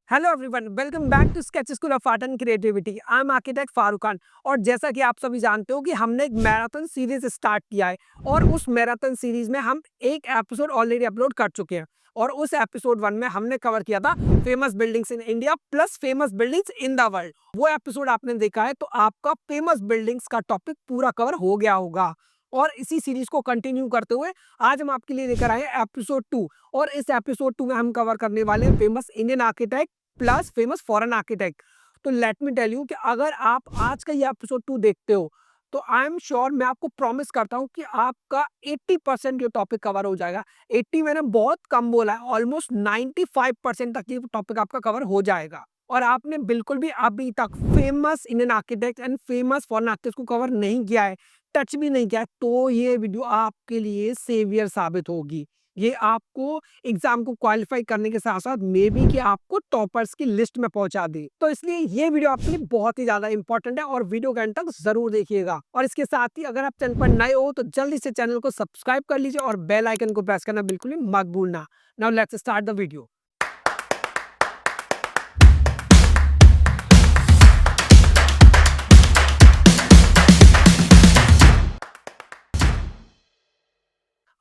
Hello everyone, welcome back to Sketch School of Art and Creativity. I am architect Farooq Khan. और जैसा कि आप सभी जानते हो कि हमने एक मैराथन सीरीज स्टार्ट किया है और उस मैराथन सीरीज में हम एक एपिसोड ऑलरेडी अपलोड कर चुके हैं। और उस एपिसोड 1 में हमने कवर किया था famous buildings in India plus famous buildings in the world. वो एपिसोड आपने देखा है तो आपका फेमस बिल्डिंग्स का टॉपिक पूरा कवर हो गया होगा। और इसी सीरीज को कंटिन्यू करते हुए आज हम आपके लिए लेकर आए हैं एपिसोड 2। और इस एपिसोड 2 में हम कवर करने वाले हैं famous Indian architect plus famous foreign architect. तो लेट मी टेल यू कि अगर आप आज का ये एपिसोड 2 देखते हो तो आई एम श्योर, मैं आपको प्रॉमिस करता हूँ कि आपका 80% ये टॉपिक कवर हो जाएगा। 80 मैंने बहुत कम बोला है, ऑलमोस्ट 95% तक ये टॉपिक आपका कवर हो जाएगा। और आपने बिल्कुल भी अभी तक famous Indian architect and famous foreign architect को कवर नहीं किया है, टच भी नहीं किया है, तो ये वीडियो आपके लिए सेवियर साबित होगी। ये आपको एग्जाम को क्वालिफाई करने के साथ साथ मे बी कि आपको टॉपर्स की लिस्ट में पहुंचा दे। तो इसलिए ये वीडियो आपके लिए बहुत ही ज्यादा इंपॉर्टेंट है और वीडियो के अंत तक जरूर देखिएगा। और इसके साथ ही अगर आप चैनल पर नए हो तो जल्दी से चैनल को सब्सक्राइब कर लीजिए और बेल आइकन को प्रेस करना बिल्कुल भी मत भूलना। Now let's start the video.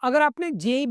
अगर आपने जे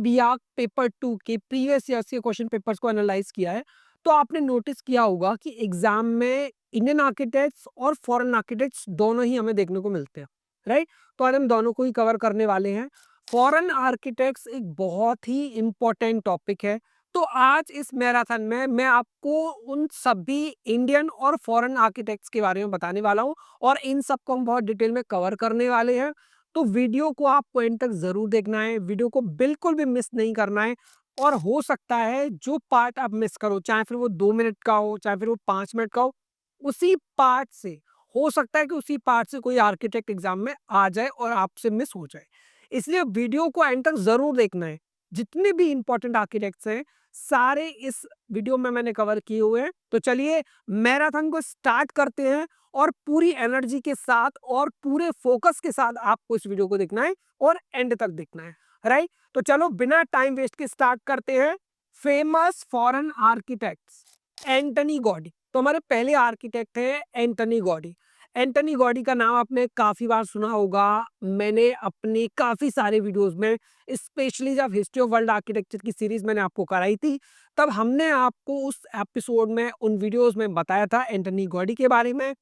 पेपर 2 के प्रीवियस ईयर्स के क्वेश्चन पेपर्स को एनालाइज किया है तो आपने नोटिस किया होगा कि एग्जाम में इंडियन आर्किटेक्ट्स और फॉरेन आर्किटेक्ट्स दोनों ही हमें देखने को मिलते हैं, राइट। तो आज हम दोनों को ही कवर करने वाले हैं। फॉरेन आर्किटेक्ट्स एक बहुत ही इंपॉर्टेंट टॉपिक है। तो आज इस मैराथन में मैं आपको उन सभी इंडियन और फॉरेन आर्किटेक्ट्स के बारे में बताने वाला हूं और इन सबको हम बहुत डिटेल में कवर करने वाले हैं। तो वीडियो को आपको एंड तक जरूर देखना है, वीडियो को बिल्कुल भी मिस नहीं करना है। और हो सकता है जो पार्ट आप मिस करो, चाहे फिर वो 2 मिनट का हो चाहे फिर वो 5 मिनट का हो, उसी पार्ट से हो सकता है कि उसी पार्ट से कोई आर्किटेक्ट एग्जाम में आ जाए और आपसे मिस हो जाए। इसलिए वीडियो को एंड तक जरूर देखना है। जितने भी इंपॉर्टेंट आर्किटेक्ट्स हैं सारे इस वीडियो में मैंने कवर किए हुए हैं। तो चलिए मैराथन को स्टार्ट करते हैं और पूरी एनर्जी के साथ और पूरे फोकस के साथ आपको इस वीडियो को देखना है और एंड तक देखना है, राइट। तो चलो बिना टाइम वेस्ट के स्टार्ट करते हैं। Famous foreign architects, Antony gaudy. तो हमारे पहले आर्किटेक्ट है एंटनी गॉडी। एंटनी गॉडी का नाम आपने काफी बार सुना होगा। मैंने अपने काफी सारे वीडियोस में, स्पेशली जब हिस्ट्री ऑफ वर्ल्ड आर्किटेक्चर की सीरीज मैंने आपको कराई थी, तब हमने आपको उस एपिसोड में उन वीडियोस में बताया था एंटनी गॉडी के बारे में।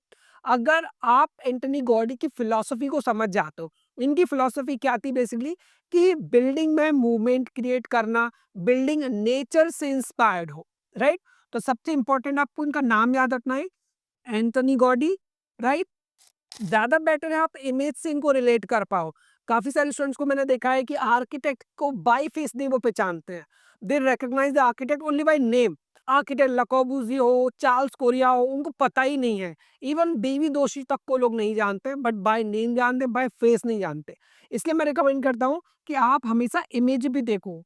अगर आप एंटनी गॉडी की फिलॉसफी को समझ जाते हो, इनकी फिलॉसफी क्या थी बेसिकली कि बिल्डिंग में मूवमेंट क्रिएट करना, बिल्डिंग नेचर से इंस्पायर्ड हो, राइट। तो सबसे इंपॉर्टेंट आपको इनका नाम याद रखना है, एंटनी गॉडी, राइट। ज़्यादा बेटर है आप इमेज से इनको रिलेट कर पाओ। काफ़ी सारे स्टूडेंट्स को मैंने देखा है कि आर्किटेक्ट को बाय फेस नहीं वो पहचानते हैं। They recognise the architect only by name. Architect Le Corbusier हो, चार्ल्स कोरिया हो, उनको पता ही नहीं है। इवन बेबी दोषी तक को लोग नहीं जानते, बट बाय नेम जानते, बाय फेस नहीं जानते। इसलिए मैं रिकमेंड करता हूँ कि आप हमेशा इमेज भी देखो,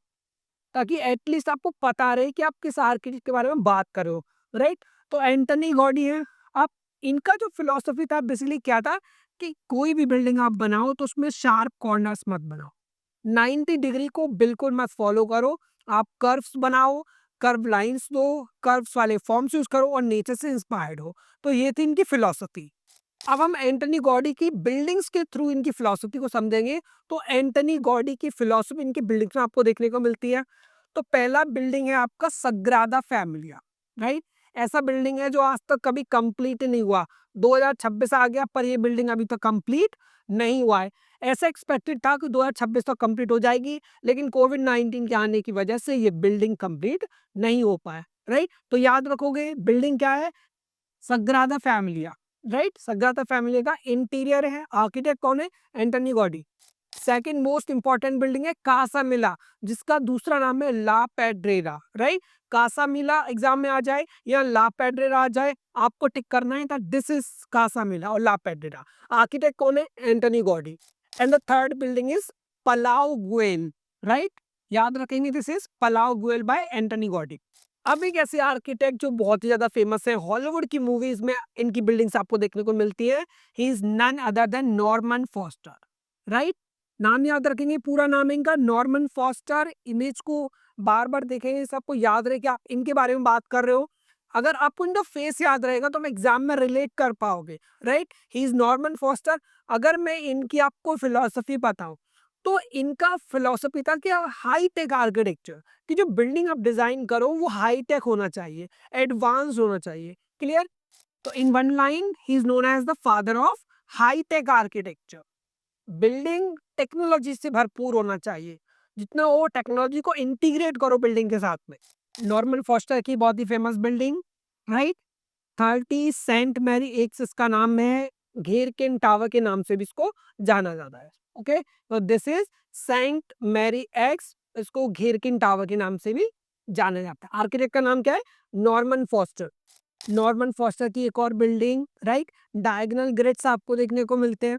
ताकि एटलीस्ट आपको पता रहे कि आप किस आर्किटेक्ट के बारे में बात कर रहे हो, राइट। तो एंटनी गॉडी है। आप, इनका जो फिलॉसफी था बेसिकली क्या था कि कोई भी बिल्डिंग आप बनाओ तो उसमें शार्प कॉर्नर्स मत बनाओ, 90 डिग्री को बिल्कुल मत फॉलो करो। आप कर्व्स बनाओ, कर्व लाइंस दो, कर्व्स वाले फॉर्म्स यूज करो और नेचर से इंस्पायर्ड हो। तो ये थी इनकी फिलॉसफी। अब हम एंटनी गॉडी की बिल्डिंग्स के थ्रू इनकी फिलॉसफी को समझेंगे। तो एंटनी गॉडी की फिलॉसफी इनकी बिल्डिंग्स में आपको देखने को मिलती है। तो पहला बिल्डिंग है आपका सग्रादा फैमिलिया, राइट। ऐसा बिल्डिंग है जो आज तक कभी कंप्लीट नहीं हुआ। 2026 आ गया पर ये बिल्डिंग अभी तक कंप्लीट नहीं हुआ है। ऐसा एक्सपेक्टेड था कि 2026 तक कंप्लीट हो जाएगी, लेकिन कोविड-19 के आने की वजह से ये बिल्डिंग कंप्लीट नहीं हो पाया, राइट। तो याद रखोगे बिल्डिंग क्या है, सग्रादा फैमिलिया, राइट। सग्रादा फैमिली का इंटीरियर है, आर्किटेक्ट कौन है, Antoni gaudy. Second most important building है कासा मिला, जिसका दूसरा नाम है ला पेड्रेरा, राइट। कासा मिला एग्जाम में आ जाए या ला पेड्रेरा आ जाए, आपको टिक करना है था दिस इज कासा मिला और ला पेड्रेरा। आर्किटेक्ट कौन है, Antoni Gaudi. And the third building is Palau Guell, right. याद रखेंगे this is Palau Guell by Antoni Gaudi. अब एक ऐसे आर्किटेक्ट जो बहुत ही ज्यादा फेमस है, हॉलीवुड की मूवीज में इनकी बिल्डिंग्स आपको देखने को मिलती है। He is none other than Norman Foster, right. नाम याद रखेंगे, पूरा नाम है इनका नॉर्मन फॉस्टर। इमेज को बार बार देखेंगे, सबको याद रहे कि आप इनके बारे में बात कर रहे हो। अगर आपको इनका फेस याद रहेगा तो हम एग्जाम में रिलेट कर पाओगे, right? He is Norman foster. अगर मैं इनकी आपको फिलोसफी बताऊं तो इनका फिलोसफी था कि हाई टेक आर्किटेक्चर, कि जो बिल्डिंग आप डिजाइन करो वो हाई टेक होना चाहिए, एडवांस होना चाहिए। क्लियर? तो in one line he is known as the father of high tech architecture. Building technology से भरपूर होना चाहिए, जितना वो टेक्नोलॉजी को इंटीग्रेट करो बिल्डिंग के साथ में। नॉर्मन फॉस्टर की बहुत ही famous building, right? 30 Saint Mary Axe इसका नाम है, घेरकिन टावर के नाम से भी इसको जाना जाता है। ओके, तो this is Saint Mary Axe, इसको घेरकिन टावर के नाम से भी जाना जाता है। आर्किटेक्ट का नाम क्या है? Norman foster. नॉर्मन फॉस्टर की एक और बिल्डिंग, राइट? डायगोनल ग्रिड्स आपको देखने को मिलते हैं।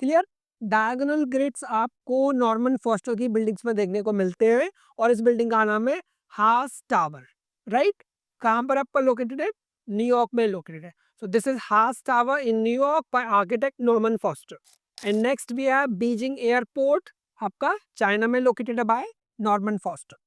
क्लियर? डायगोनल ग्रिड्स आपको नॉर्मन फॉस्टर की बिल्डिंग्स में देखने को मिलते हैं, और इस बिल्डिंग का नाम है हास टावर, राइट? कहां पर आपका लोकेटेड है? न्यूयॉर्क में लोकेटेड है। सो दिस इज हास tower in New York by architect Norman Foster. And next भी है बीजिंग एयरपोर्ट, आपका चाइना में लोकेटेड है by Norman Foster.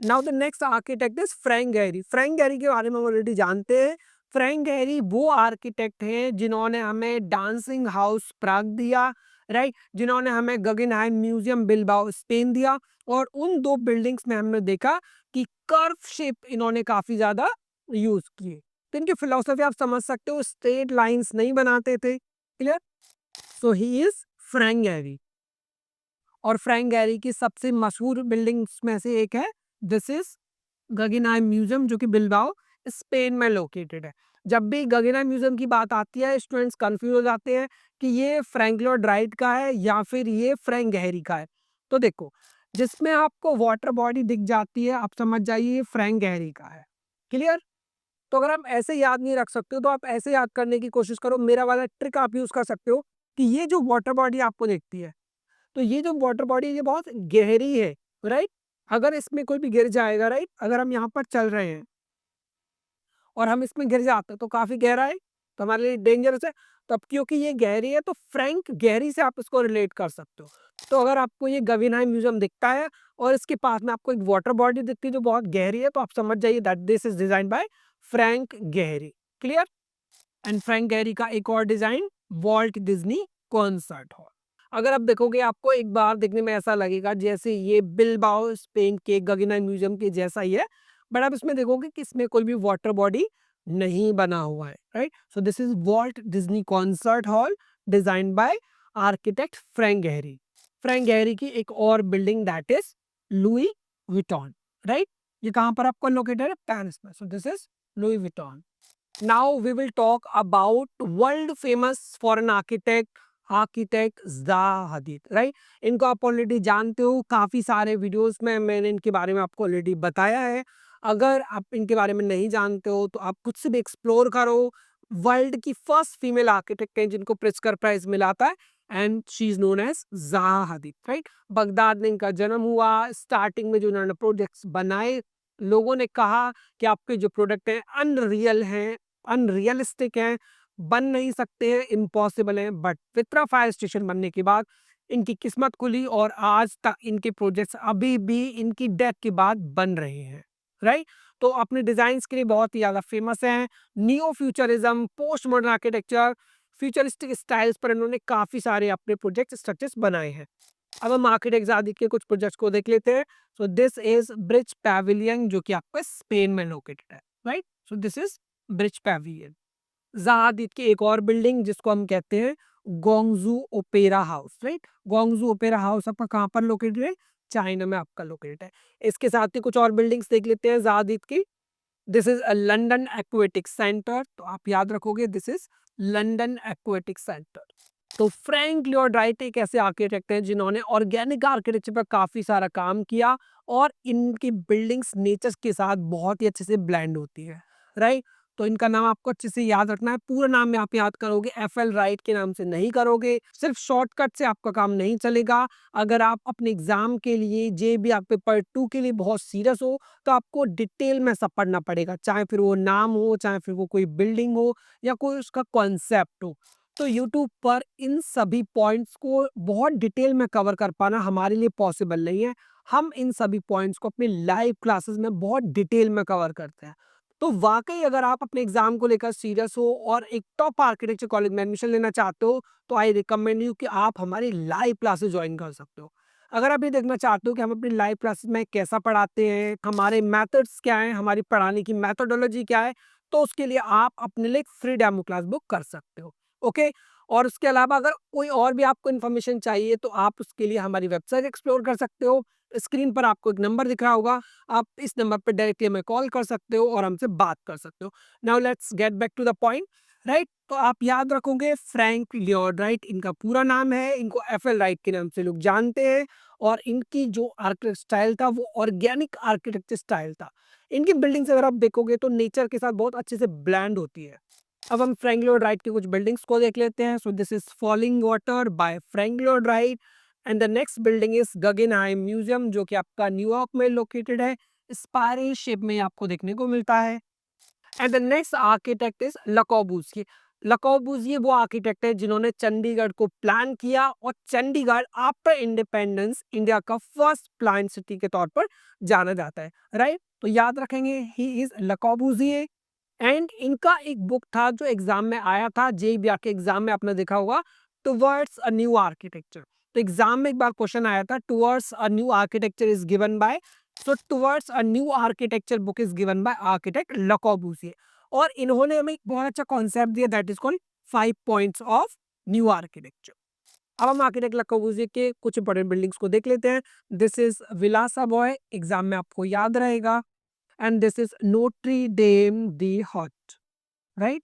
Now the next architect is Frank Gehry. Frank Gehry के बारे में हम ऑलरेडी जानते हैं। फ्रैंक गैरी वो आर्किटेक्ट हैं जिन्होंने हमें डांसिंग हाउस प्राग दिया, राइट? जिन्होंने हमें गगनहाइम म्यूजियम बिलबाओ स्पेन दिया। और उन दो बिल्डिंग्स में हमने देखा कि कर्व शेप इन्होंने काफी ज्यादा यूज किए। तो इनकी फिलोसफी आप समझ सकते हो, स्ट्रेट लाइंस नहीं बनाते थे। Clear? So he is Frank Gary. और फ्रैंक गैरी की सबसे मशहूर बिल्डिंग्स में से एक है, दिस इज गगनहाइम म्यूजियम, जो कि बिलबाओ स्पेन में लोकेटेड है। जब भी गगनहाइम म्यूजियम की बात आती है स्टूडेंट्स कंफ्यूज हो जाते हैं कि ये फ्रैंक लॉयड राइट का है या फिर ये फ्रैंक गहरी का है। तो देखो, जिसमें आपको वाटर बॉडी दिख जाती है आप समझ जाइए ये फ्रैंक गहरी का है। क्लियर? तो अगर आप ऐसे याद नहीं रख सकते हो तो आप ऐसे याद करने की कोशिश करो, मेरा वाला ट्रिक आप यूज कर सकते हो कि ये जो वाटर बॉडी आपको दिखती है, तो ये जो वाटर बॉडी ये बहुत गहरी है, राइट? अगर इसमें कोई भी गिर जाएगा, राइट, अगर हम यहाँ पर चल रहे हैं और हम इसमें गिर जाते हैं तो काफी गहरा है, तो हमारे लिए डेंजरस है। तो अब क्योंकि ये गहरी है तो फ्रैंक गहरी से आप इसको रिलेट कर सकते हो। तो अगर आपको ये गगनहाइम म्यूजियम दिखता है और इसके पास में आपको एक वाटर बॉडी दिखती है जो बहुत गहरी है, तो आप समझ जाइए that this is design by Frank गहरी। क्लियर? एंड फ्रैंक गैरी का एक और design Walt Disney concert hall. अगर आप देखोगे आपको एक बार देखने में ऐसा लगेगा जैसे ये बिलबाओ स्पेन के गगनहाइम म्यूजियम के जैसा ही है, बट आप इसमें देखोगे कि इसमें कोई भी वाटर बॉडी नहीं बना हुआ है, right? So this is Walt Disney concert hall design by architect Frank Gehry. Frank Gary की एक और building that is Louis Vuitton, right? ये कहां पर आपको लोकेटेड है? पेरिस में। सो this is Louis Vuitton. Now we will talk about world famous foreign architect Zaha Hadid, right? इनको आप ऑलरेडी जानते हो, काफी सारे वीडियोस में मैंने इनके बारे में आपको ऑलरेडी बताया है। अगर आप इनके बारे में नहीं जानते हो तो आप खुद से भी एक्सप्लोर करो। वर्ल्ड की फर्स्ट फीमेल आर्किटेक्ट है जिनको प्रिट्जकर प्राइज मिला था, and she is known as Zaha Hadid, right? Baghdad में इनका जन्म हुआ। स्टार्टिंग में जो उन्होंने प्रोजेक्ट्स बनाए, लोगों ने कहा कि आपके जो प्रोडक्ट हैं अनरियल हैं, अनरियलिस्टिक हैं, बन नहीं सकते हैं, इम्पॉसिबल हैं। बट पित्रा फायर स्टेशन बनने के बाद इनकी किस्मत खुली और आज तक इनके प्रोजेक्ट्स अभी भी इनकी डेथ के बाद बन रहे हैं, राइट? तो अपने डिजाइन्स के लिए बहुत ही ज़्यादा फेमस हैं। Neo futurism, post modern architecture, futuristic styles पर इन्होंने काफ़ी सारे अपने प्रोजेक्ट स्ट्रक्चर्स बनाए हैं। अब हम आर्किटेक्ट आदि के कुछ प्रोजेक्ट्स को देख लेते हैं। So this is bridge pavilion, जो कि आपका स्पेन में लोकेटेड है, right? So this is bridge pavilion. ज़ादिद की एक और बिल्डिंग जिसको हम कहते हैं Guangzhou opera house, right? Guangzhou opera house आपका कहाँ पर लोकेटेड है? चाइना में आपका लोकेटेड है। इसके साथ ही कुछ और बिल्डिंग्स देख लेते हैं ज़ादिद की। This is a London aquatic centre, तो आप याद रखोगे this is London aquatic centre. तो फ्रैंक लॉयड राइट एक ऐसे आर्किटेक्ट हैं जिन्होंने ऑर्गेनिक आर्किटेक्चर पर काफी सारा काम किया, और इनकी बिल्डिंग्स नेचर के साथ बहुत ही अच्छे से ब्लेंड होती है, राइट? तो इनका नाम आपको अच्छे से याद रखना है। पूरा नाम में आप याद करोगे एफ एल राइट के नाम से नहीं करोगे, सिर्फ शॉर्टकट से आपका काम नहीं चलेगा। अगर आप अपने एग्जाम के लिए जे बी आप पेपर 2 के लिए बहुत सीरियस हो तो आपको डिटेल में सब पढ़ना पड़ेगा, चाहे फिर वो नाम हो, चाहे फिर वो कोई बिल्डिंग हो, या कोई उसका कॉन्सेप्ट हो। तो यूट्यूब पर इन सभी पॉइंट्स को बहुत डिटेल में कवर कर पाना हमारे लिए पॉसिबल नहीं है। हम इन सभी पॉइंट्स को अपनी लाइव क्लासेस में बहुत डिटेल में कवर करते हैं। तो वाक़ई अगर आप अपने एग्ज़ाम को लेकर सीरियस हो और एक टॉप आर्किटेक्चर कॉलेज में एडमिशन लेना चाहते हो, तो आई रिकमेंड यू कि आप हमारी लाइव क्लासेस जॉइन कर सकते हो। अगर आप ये देखना चाहते हो कि हम अपनी लाइव क्लासेस में कैसा पढ़ाते हैं, हमारे मेथड्स क्या हैं, हमारी पढ़ाने की मेथोडोलॉजी क्या है, तो उसके लिए आप अपने लिए एक फ्री डेमो क्लास बुक कर सकते हो। ओके? और उसके अलावा अगर कोई और भी आपको इन्फॉर्मेशन चाहिए, तो आप उसके लिए हमारी वेबसाइट एक्सप्लोर कर सकते हो। स्क्रीन पर आपको एक नंबर दिख रहा होगा, आप इस नंबर पे डायरेक्टली हमें कॉल कर सकते हो और हमसे बात कर सकते हो। Now let's get back to the point, right? तो आप याद रखोगे फ्रैंक लियोड राइट, इनका पूरा नाम है, इनको एफएल राइट के नाम से लोग जानते हैं और इनकी जो आर्किटेक्ट स्टाइल था वो ऑर्गेनिक आर्किटेक्चर स्टाइल था। इनकी बिल्डिंग्स अगर आप देखोगे तो नेचर के साथ बहुत अच्छे से ब्लेंड होती है। अब हम फ्रैंक lloyd राइट की कुछ बिल्डिंग्स को देख लेते हैं। So this is falling water by Frank lloyd Wright and the next building is Guggenheim museum, जो कि आपका न्यूयॉर्क में लोकेटेड है। स्पाइरल शेप में आपको देखने को मिलता है। And the next architect is Le Corbusier। Le Corbusier वो आर्किटेक्ट है जिन्होंने चंडीगढ़ को प्लान किया और चंडीगढ़ आफ्टर इंडिपेंडेंस इंडिया का फर्स्ट प्लान सिटी के तौर पर जाना जाता है, राइट? तो याद रखेंगे he is Le Corbusier। And इनका एक बुक था जो एग्जाम में आया था, जेईई के एग्जाम में आपने देखा होगा, टुवर्ड्स अ न्यू आर्किटेक्चर। तो एग्जाम में एक बार क्वेश्चन आया था, towards a new architecture is given bye, so towards a new architecture book is given by architect Le Corbusier। और इन्होंने हमें एक बहुत अच्छा कॉन्सेप्ट दिया, that is called 5 points of new architecture. अब हम आर्किटेक्ट Le Corbusier के कुछ इंपॉर्टेंट बिल्डिंग्स को देख लेते हैं। This is Villa Savoye, exam में आपको याद रहेगा। And this is Notre Dame du Haut, right?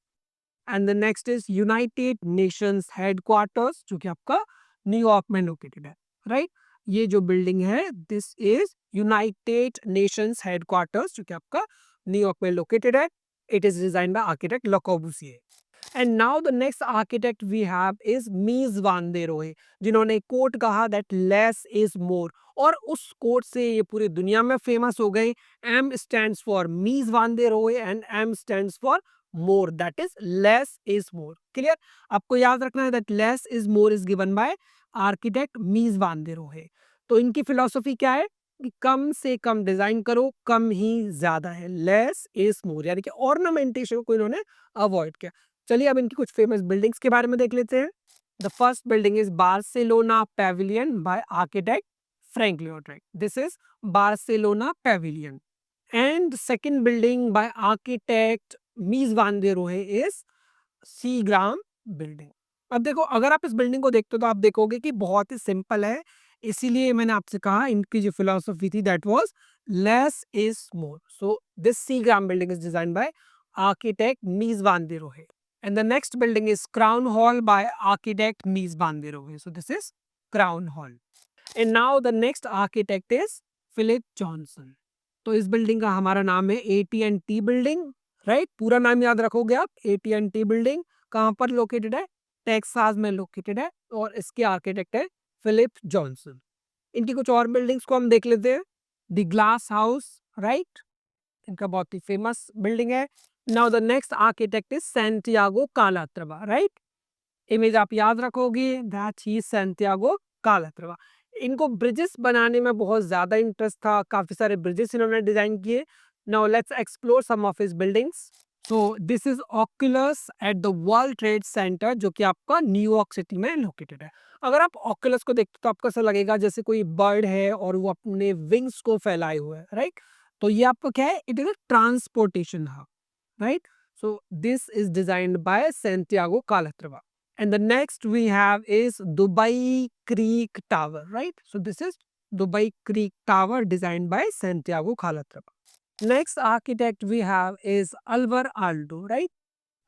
And the next is United Nations headquarters, जो कि आपका न्यूयॉर्क में लोकेटेड है, राइट? ये जो बिल्डिंग है this is United Nations headquarters, जो कि आपका न्यूयॉर्क में लोकेटेड है। It is design by architect Le Corbusier। And now the next architect we have is Mies van der रोहे, जिन्होंने कोट कहा दैट लेस इज मोर, और उस कोट से ये पूरी दुनिया में फेमस हो गए। एम स्टैंड्स फॉर मीज van der Rohe and M stands for more, that is less is more. Clear? आपको याद रखना है that less is more is given by architect Mies van der रोहे। तो इनकी फिलॉसफी क्या है कि कम से कम डिजाइन करो, कम ही ज्यादा है, लेस इज मोर, यानी कि ऑर्नामेंटेशन को इन्होंने अवॉइड किया। चलिए अब इनकी कुछ फेमस बिल्डिंग्स के बारे में देख लेते हैं। The first building is Barcelona Pavilion by architect Frank lloyd Wright. This is Barcelona Pavilion. And second building by architect Mies van der रोहे इज सीग्राम बिल्डिंग। अब देखो, अगर आप इस बिल्डिंग को देखते हो तो आप देखोगे कि बहुत ही सिंपल है, इसीलिए मैंने आपसे कहा इनकी जो फिलोसफी थी that was less is more. So this Seagram building is design bye architect Mies van der Rohe. And the next building is Crown Hall by architect Mies van der Rohe. So this is Crown Hall. And now the next architect is Philip Johnson. तो इस building का हमारा नाम है AT&T building, right? पूरा नाम याद रखोगे आप, AT&T बिल्डिंग। कहाँ पर लोकेटेड है? टेक्सास में लोकेटेड है और इसके आर्किटेक्ट है फिलिप जॉनसन। इनकी कुछ और बिल्डिंग्स को हम देख लेते हैं। The glass house, right? इनका बहुत ही फेमस बिल्डिंग है। Now the next architect is Santiago Calatrava, right? Image आप याद रखोगे दैट ही सैंटियागो कालात्रवा। इनको ब्रिजेस बनाने में बहुत ज्यादा इंटरेस्ट था, काफी सारे ब्रिजेस इन्होंने डिजाइन किए। Now let's explore some of his buildings. So this is Oculus at the World trade Center, जो कि आपका न्यूयॉर्क सिटी में लोकेटेड है। अगर आप ऑक्यूलस को देखते हो तो आपको ऐसा लगेगा जैसे कोई बर्ड है और वो अपने विंग्स को फैलाए हुए है, राइट? तो ये आपका क्या है? It is a transportation hub, right? So this is designed by Santiago Calatrava. And the next we have is Dubai Creek Tower, right? So this is Dubai Creek Tower designed by Santiago Calatrava. Next architect we have is Alvar Aalto, right?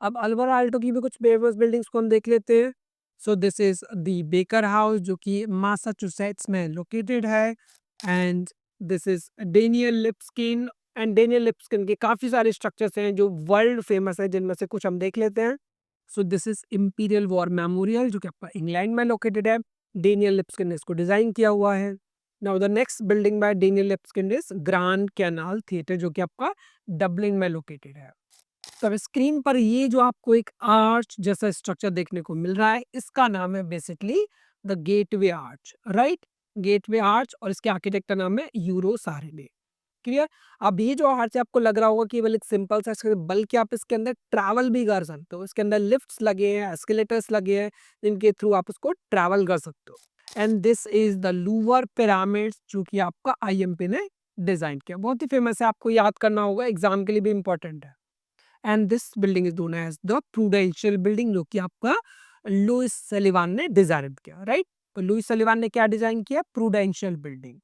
अब Alwar Alto की भी कुछ famous buildings को हम देख लेते हैं। So this is the Baker house, जो कि मासाचुसेट्स में लोकेटेड है। And this is Daniel Libeskind. And Daniel Libeskind के काफ़ी सारे स्ट्रक्चर्स हैं जो वर्ल्ड फेमस है, जिनमें से कुछ हम देख लेते हैं। So this is imperial war memorial, जो कि आपका इंग्लैंड में लोकेटेड है। डेनियल लिप्सकिन ने इसको डिज़ाइन किया हुआ है। Now the next building by Daniel Libeskind is Grand Canal theatre, जो कि आपका डबलिन में लोकेटेड है। तो अब स्क्रीन पर ये जो आपको एक आर्च जैसा स्ट्रक्चर देखने को मिल रहा है, इसका नाम है basically the gateway arch, right? Gateway arch, और इसके आर्किटेक्ट का नाम है यूरो सारेने। क्लियर? अब ये जो आर्च है आपको लग रहा होगा कि केवल एक सिंपल सा स्ट्रक्चर, बल्कि आप इसके अंदर ट्रैवल भी कर सकते हो। इसके अंदर लिफ्ट्स लगे हैं, एस्केलेटर्स लगे हैं, जिनके थ्रू आप उसको ट्रैवल कर सकते हो। And this is the Louvre pyramids, जो कि आपका आईएमपी ने डिजाइन किया। बहुत ही फेमस है, आपको याद करना होगा, एग्जाम के लिए भी इंपॉर्टेंट है। And this building is known as the Prudential building, जो कि आपका लुइस सलीवान ने डिजाइन किया, राइट? तो लुइस सलीवान ने क्या डिजाइन किया? Prudential building.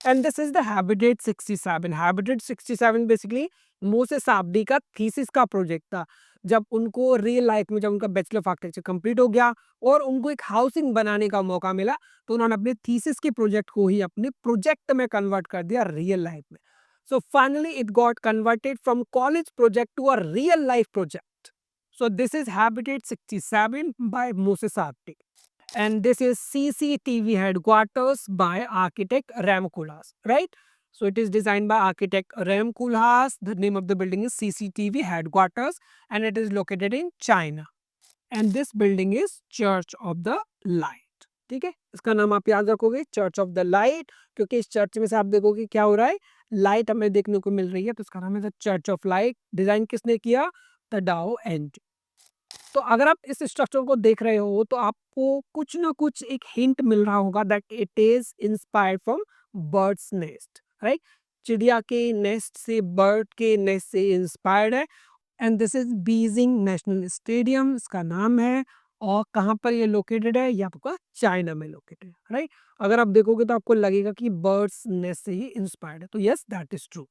And this is the Habitat 67। Habitat 67 basically Moshe Safdie का थीसिस का प्रोजेक्ट था। जब उनको रियल लाइफ में, जब उनका बैचलर ऑफ आर्किटेक्चर कंप्लीट हो गया और उनको एक हाउसिंग बनाने का मौका मिला, तो उन्होंने अपने थीसिस के प्रोजेक्ट को ही अपने प्रोजेक्ट में कन्वर्ट कर दिया रियल लाइफ में। So finally it got converted from college project to a real life project. So this is Habitat 67 by Moses Abdi. And this is CCTV headquarters by architect Ram Koolhaas, right? So it is designed by architect Ram Koolhaas. The name of the building is CCTV headquarters and it is located in China. And this building is Church of the Light. ठीक है, इसका नाम आप याद रखोगे, church of the light, क्योंकि इस church में से आप देखोगे क्या हो रहा है, लाइट हमें देखने को मिल रही है, तो इसका नाम है the church of light. Design किसने किया? The Dow and. तो अगर आप इस स्ट्रक्चर को देख रहे हो तो आपको कुछ ना कुछ एक हिंट मिल रहा होगा that it is inspired from birds nest, right? चिड़िया के नेस्ट से, बर्ड के नेस्ट से इंस्पायर्ड है। And this is Beijing national stadium, इसका नाम है। और कहाँ पर ये लोकेटेड है? ये आपका चाइना में लोकेटेड है, राइट? अगर आप देखोगे तो आपको लगेगा कि बर्ड्स नेस्ट से ही इंस्पायर्ड है, तो यस दैट इज ट्रू।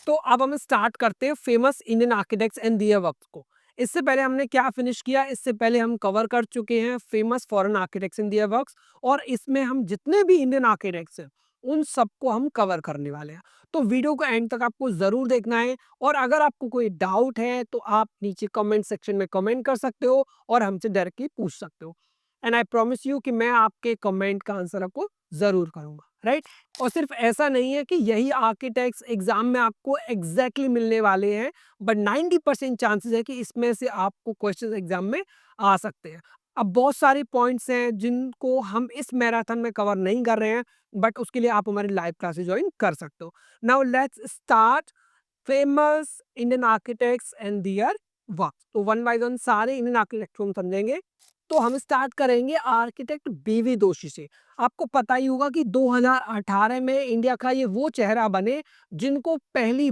तो अब हम स्टार्ट करते हैं famous Indian architects and their work को। इससे पहले हमने क्या फिनिश किया? इससे पहले हम कवर कर चुके हैं famous foreign architects and their works, और इसमें हम जितने भी इंडियन आर्किटेक्ट्स हैं उन सबको हम कवर करने वाले हैं। तो वीडियो को एंड तक आपको जरूर देखना है, और अगर आपको कोई डाउट है तो आप नीचे कमेंट सेक्शन में कमेंट कर सकते हो और हमसे डायरेक्टली पूछ सकते हो। एंड आई प्रॉमिस यू कि मैं आपके कमेंट का आंसर आपको जरूर करूंगा, राइट? और सिर्फ ऐसा नहीं है कि यही आर्किटेक्ट्स एग्जाम में आपको एग्जैक्टली मिलने वाले हैं, बट 90% चांसेस है कि इसमें से आपको क्वेश्चन एग्जाम में आ सकते हैं। अब बहुत सारे पॉइंट्स हैं जिनको हम इस मैराथन में कवर नहीं कर रहे हैं, बट उसके लिए आप हमारी लाइव क्लासेस ज्वाइन कर सकते हो। Now let's start famous Indian architects and their work. तो वन बाय वन सारे इंडियन आर्किटेक्ट को हम समझेंगे। तो हम स्टार्ट करेंगे आर्किटेक्ट बीवी दोषी से। आपको पता ही होगा कि 2018 में इंडिया का ये वो चेहरा बने जिनको पहली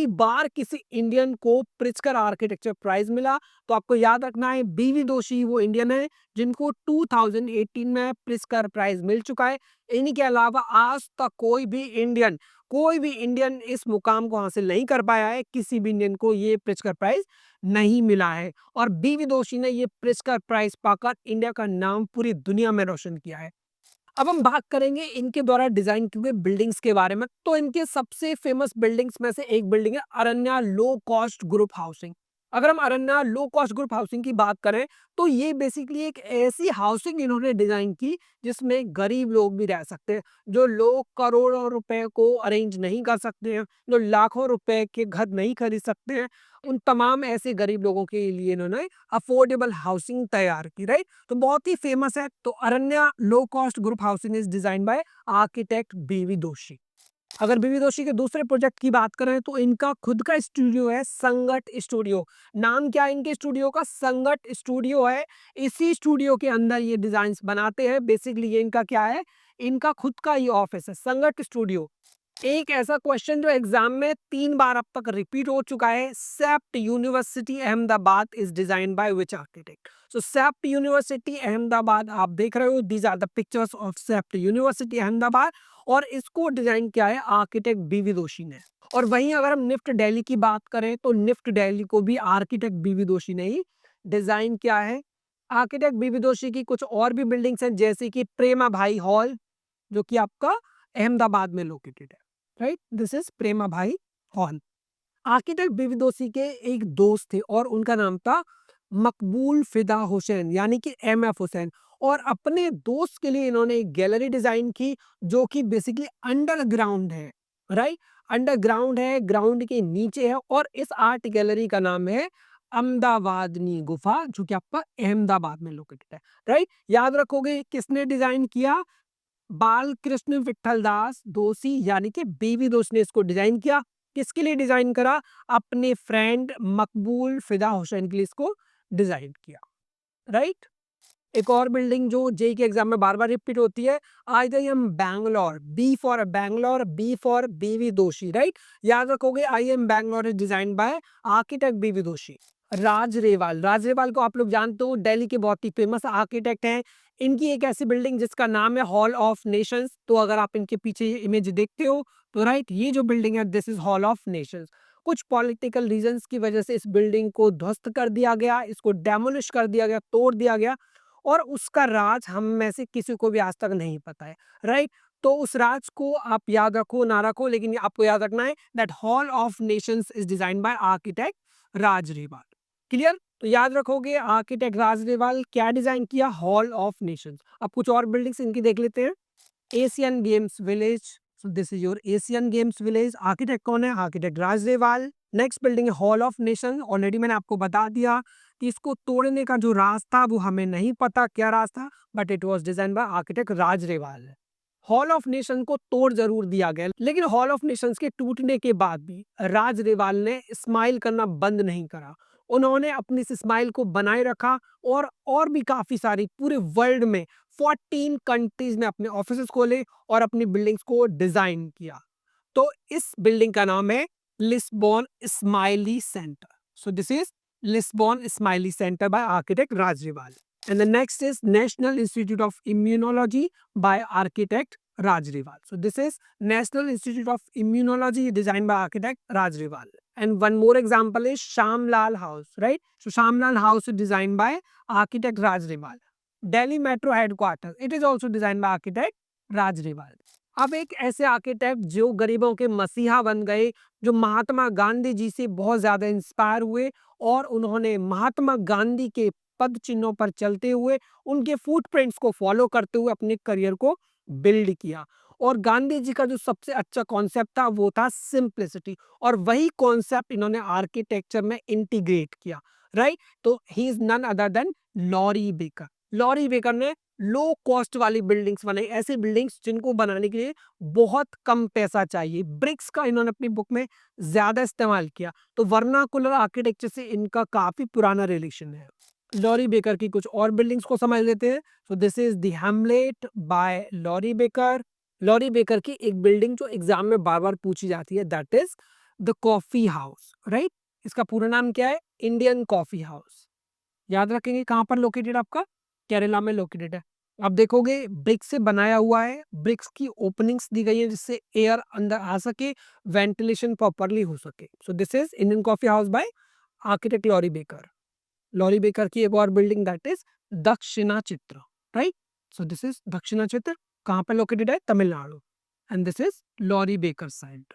बार किसी इंडियन को प्रिtzker आर्किटेक्चर प्राइज मिला। तो आपको याद रखना है, बीवी दोषी वो इंडियन है जिनको 2018 में प्रिtzker प्राइज मिल चुका है। इन्हीं के अलावा आज तक कोई भी इंडियन इस मुकाम को हासिल नहीं कर पाया है। किसी भी इंडियन को ये प्रिtzker प्राइज नहीं मिला है, और बीवी दोषी ने ये प्रिtzker प्राइज पाकर इंडिया का नाम पूरी दुनिया में रोशन किया है। अब हम बात करेंगे इनके द्वारा डिजाइन की हुई बिल्डिंग्स के बारे में। तो इनके सबसे फेमस बिल्डिंग्स में से एक बिल्डिंग है अरण्या लो कॉस्ट ग्रुप हाउसिंग। अगर हम अरण्या लो कॉस्ट ग्रुप हाउसिंग की बात करें तो ये बेसिकली एक ऐसी हाउसिंग इन्होंने डिजाइन की जिसमें गरीब लोग भी रह सकते हैं, जो लोग करोड़ों रुपए को अरेंज नहीं कर सकते हैं, जो लाखों रुपए के घर नहीं खरीद सकते हैं, उन तमाम ऐसे गरीब लोगों के लिए इन्होंने अफोर्डेबल हाउसिंग तैयार की, राइट? तो बहुत ही फेमस है। तो Aranya low cost group housing is design by architect बीवी दोषी। अगर बीवी दोषी के दूसरे प्रोजेक्ट की बात करें तो इनका खुद का स्टूडियो है, संगट स्टूडियो। नाम क्या है इनके स्टूडियो का? संगट स्टूडियो है। इसी स्टूडियो के अंदर ये डिजाइन्स बनाते हैं। बेसिकली ये इनका क्या है? इनका खुद का ये ऑफिस है, संगट स्टूडियो। एक ऐसा क्वेश्चन जो एग्जाम में 3 बार अब तक रिपीट हो चुका है, CEPT university Ahmedabad is design by which architect? So CEPT university Ahmedabad आप देख रहे हो, these are the pictures of CEPT university Ahmedabad, और इसको डिजाइन किया है आर्किटेक्ट बीवी दोषी ने। और वहीं अगर हम निफ्ट दिल्ली की बात करें तो निफ्ट दिल्ली को भी आर्किटेक्ट बीवी दोषी ने ही डिजाइन किया है। आर्किटेक्ट बीवी दोषी की कुछ और भी बिल्डिंग्स हैं, जैसे कि प्रेमा भाई हॉल, जो कि आपका अहमदाबाद में लोकेटेड है, राइट? दिस इज प्रेमा भाई हॉल। आर्किटेक्ट बीवी दोषी के एक दोस्त थे और उनका नाम था मकबूल फिदा हुसैन, यानी कि MF हुसैन। और अपने दोस्त के लिए इन्होंने एक गैलरी डिजाइन की जो कि बेसिकली अंडरग्राउंड है, राइट? अंडरग्राउंड है, ग्राउंड के नीचे है, और इस आर्ट गैलरी का नाम है अहमदाबादनी गुफा, जो कि आपका अहमदाबाद में लोकेटेड है, राइट? याद रखोगे किसने डिजाइन किया? बाल कृष्ण विठल दास दोषी यानी कि बीवी दोष ने इसको डिजाइन किया। किसके लिए डिजाइन करा? अपने फ्रेंड मकबूल फिदा हुसैन के लिए इसको डिजाइन किया, राइट। एक और बिल्डिंग जो जेई के एग्जाम में बार बार रिपीट होती है, IIM Bangalore, B for Bangalore, B for B V Doshi, right. याद रखोगे IIM Bangalore is design by architect बीवी दोषी। राज रेवाल को आप लोग जानते हो, दिल्ली के बहुत ही फेमस आर्किटेक्ट हैं। इनकी एक ऐसी बिल्डिंग जिसका नाम है हॉल ऑफ नेशंस। तो अगर आप इनके पीछे ये इमेज देखते हो तो राइट, ये जो बिल्डिंग है this is hall of Nations. कुछ पॉलिटिकल रीजंस की वजह से इस बिल्डिंग को ध्वस्त कर दिया गया, इसको डेमोलिश कर दिया गया, तोड़ दिया गया, और उसका राज हम में से किसी को भी आज तक नहीं पता है, राइट। तो उस राज को आप याद रखो ना रखो, लेकिन आपको याद रखना है that hall of Nations is design by architect Raj Rewal. Clear? तो याद रखोगे आर्किटेक्ट राज रेवाल क्या डिजाइन किया? Hall of Nations. अब कुछ और बिल्डिंग्स इनकी देख लेते हैं। Asian games village, so this is your Asian games village. Architect कौन है? Architect Raj Rewal. Next building है हॉल ऑफ नेशन। ऑलरेडी मैंने आपको बता दिया कि इसको तोड़ने का जो रास्ता वो हमें नहीं पता क्या रास्ता, but it was design by architect Raj Rewal. Hall of nation को तोड़ जरूर दिया गया, लेकिन हॉल ऑफ नेशंस के टूटने के बाद भी राज रेवाल ने स्माइल करना बंद नहीं करा। उन्होंने अपनी इस स्माइल को बनाए रखा, और भी काफी सारी पूरे वर्ल्ड में 14 कंट्रीज में अपने ऑफिस खोले और अपनी बिल्डिंग्स को डिजाइन किया। तो इस बिल्डिंग का नाम है Lisbon Ismaili centre. So this is Lisbon Ismaili centre by architect Raj Rewal. And the next is National Institute of Immunology by architect Raj Rival. So this is National Institute of Immunology designed by architect Raj Rival. And one more example is Shamlal House, right? So Shamlal House is designed by architect Raj Rival. Delhi Metro headquarters, it is also designed by architect Raj Rival. अब एक ऐसे architect जो गरीबों के मसीहा बन गए, जो महात्मा गांधी जी से बहुत ज्यादा इंस्पायर हुए और उन्होंने महात्मा गांधी के पद चिन्हों पर चलते हुए उनके फुटप्रिंट्स को फॉलो करते हुए अपने करियर को बिल्ड किया। और गांधी जी का जो सबसे अच्छा कॉन्सेप्ट था वो था सिंप्लिसिटी, और वही कॉन्सेप्ट इन्होंने आर्किटेक्चर में इंटीग्रेट किया, राइट। तो he is none other than Laurie Baker. Laurie Baker ने लो कॉस्ट वाली बिल्डिंग्स बनाई, ऐसी बिल्डिंग्स जिनको बनाने के लिए बहुत कम पैसा चाहिए। ब्रिक्स का इन्होंने अपनी बुक में ज्यादा इस्तेमाल किया। तो वर्नाकुलर आर्किटेक्चर से इनका काफी पुराना रिलेशन है। लॉरी बेकर की कुछ और बिल्डिंग्स को समझ लेते हैं। So this is the Hamlet by Laurie Baker. Laurie Baker की एक बिल्डिंग जो एग्जाम में बार बार पूछी जाती है that is the coffee house, right. इसका पूरा नाम क्या है? Indian coffee house. याद रखेंगे कहाँ पर लोकेटेड, आपका केरला में लोकेटेड है। आप देखोगे ब्रिक्स से बनाया हुआ है, ब्रिक्स की ओपनिंग्स दी गई है जिससे एयर अंदर आ सके, वेंटिलेशन प्रॉपरली हो सके। सो this is Indian coffee house by architect Laurie Baker. Laurie Baker की एक और बिल्डिंग दैट इज दक्षिणा चित्र, राइट। सो दिस इज दक्षिणा चित्र, कहाँ पे लोकेटेड है? Tamil Nadu. And this is Laurie Baker side.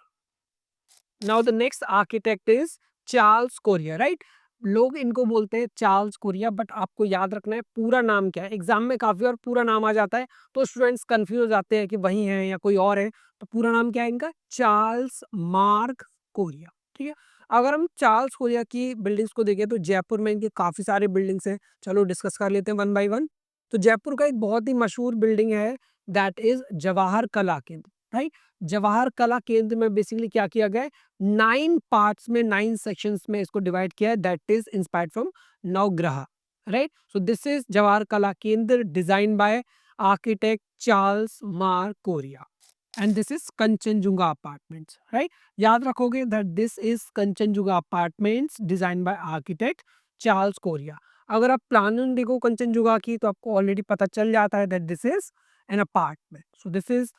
Now the next architect is Charles Korea, right. लोग इनको बोलते हैं चार्ल्स कोरिया, बट आपको याद रखना है पूरा नाम क्या है। एग्जाम में काफी और पूरा नाम आ जाता है तो स्टूडेंट्स कंफ्यूज हो जाते हैं कि वही है या कोई और है। तो पूरा नाम क्या है इनका? चार्ल्स मार्क कोरिया, ठीक है। अगर हम चार्ल्स कोरिया की बिल्डिंग्स को देखें तो जयपुर में इनके काफी सारे बिल्डिंग्स हैं। चलो डिस्कस कर लेते हैं वन बाय वन। तो जयपुर का एक बहुत ही मशहूर बिल्डिंग है दैट इज जवाहर कला केंद्र, राइट। जवाहर कला केंद्र में बेसिकली क्या किया गया है? 9 पार्ट्स में, 9 सेक्शंस में इसको डिवाइड किया है दैट इज इंस्पायर्ड फ्रॉम नवग्रह, right. So this is Jawahar कला केंद्र design by architect Charles mark Korea. And this is Kanchenjunga apartments, right. याद रखोगे that this is Kanchenjunga apartments design by architect Charles Korea. अगर आप प्लानिंग देखो कंचनजुंगा की तो आपको ऑलरेडी पता चल जाता है that this is an apartment. So this is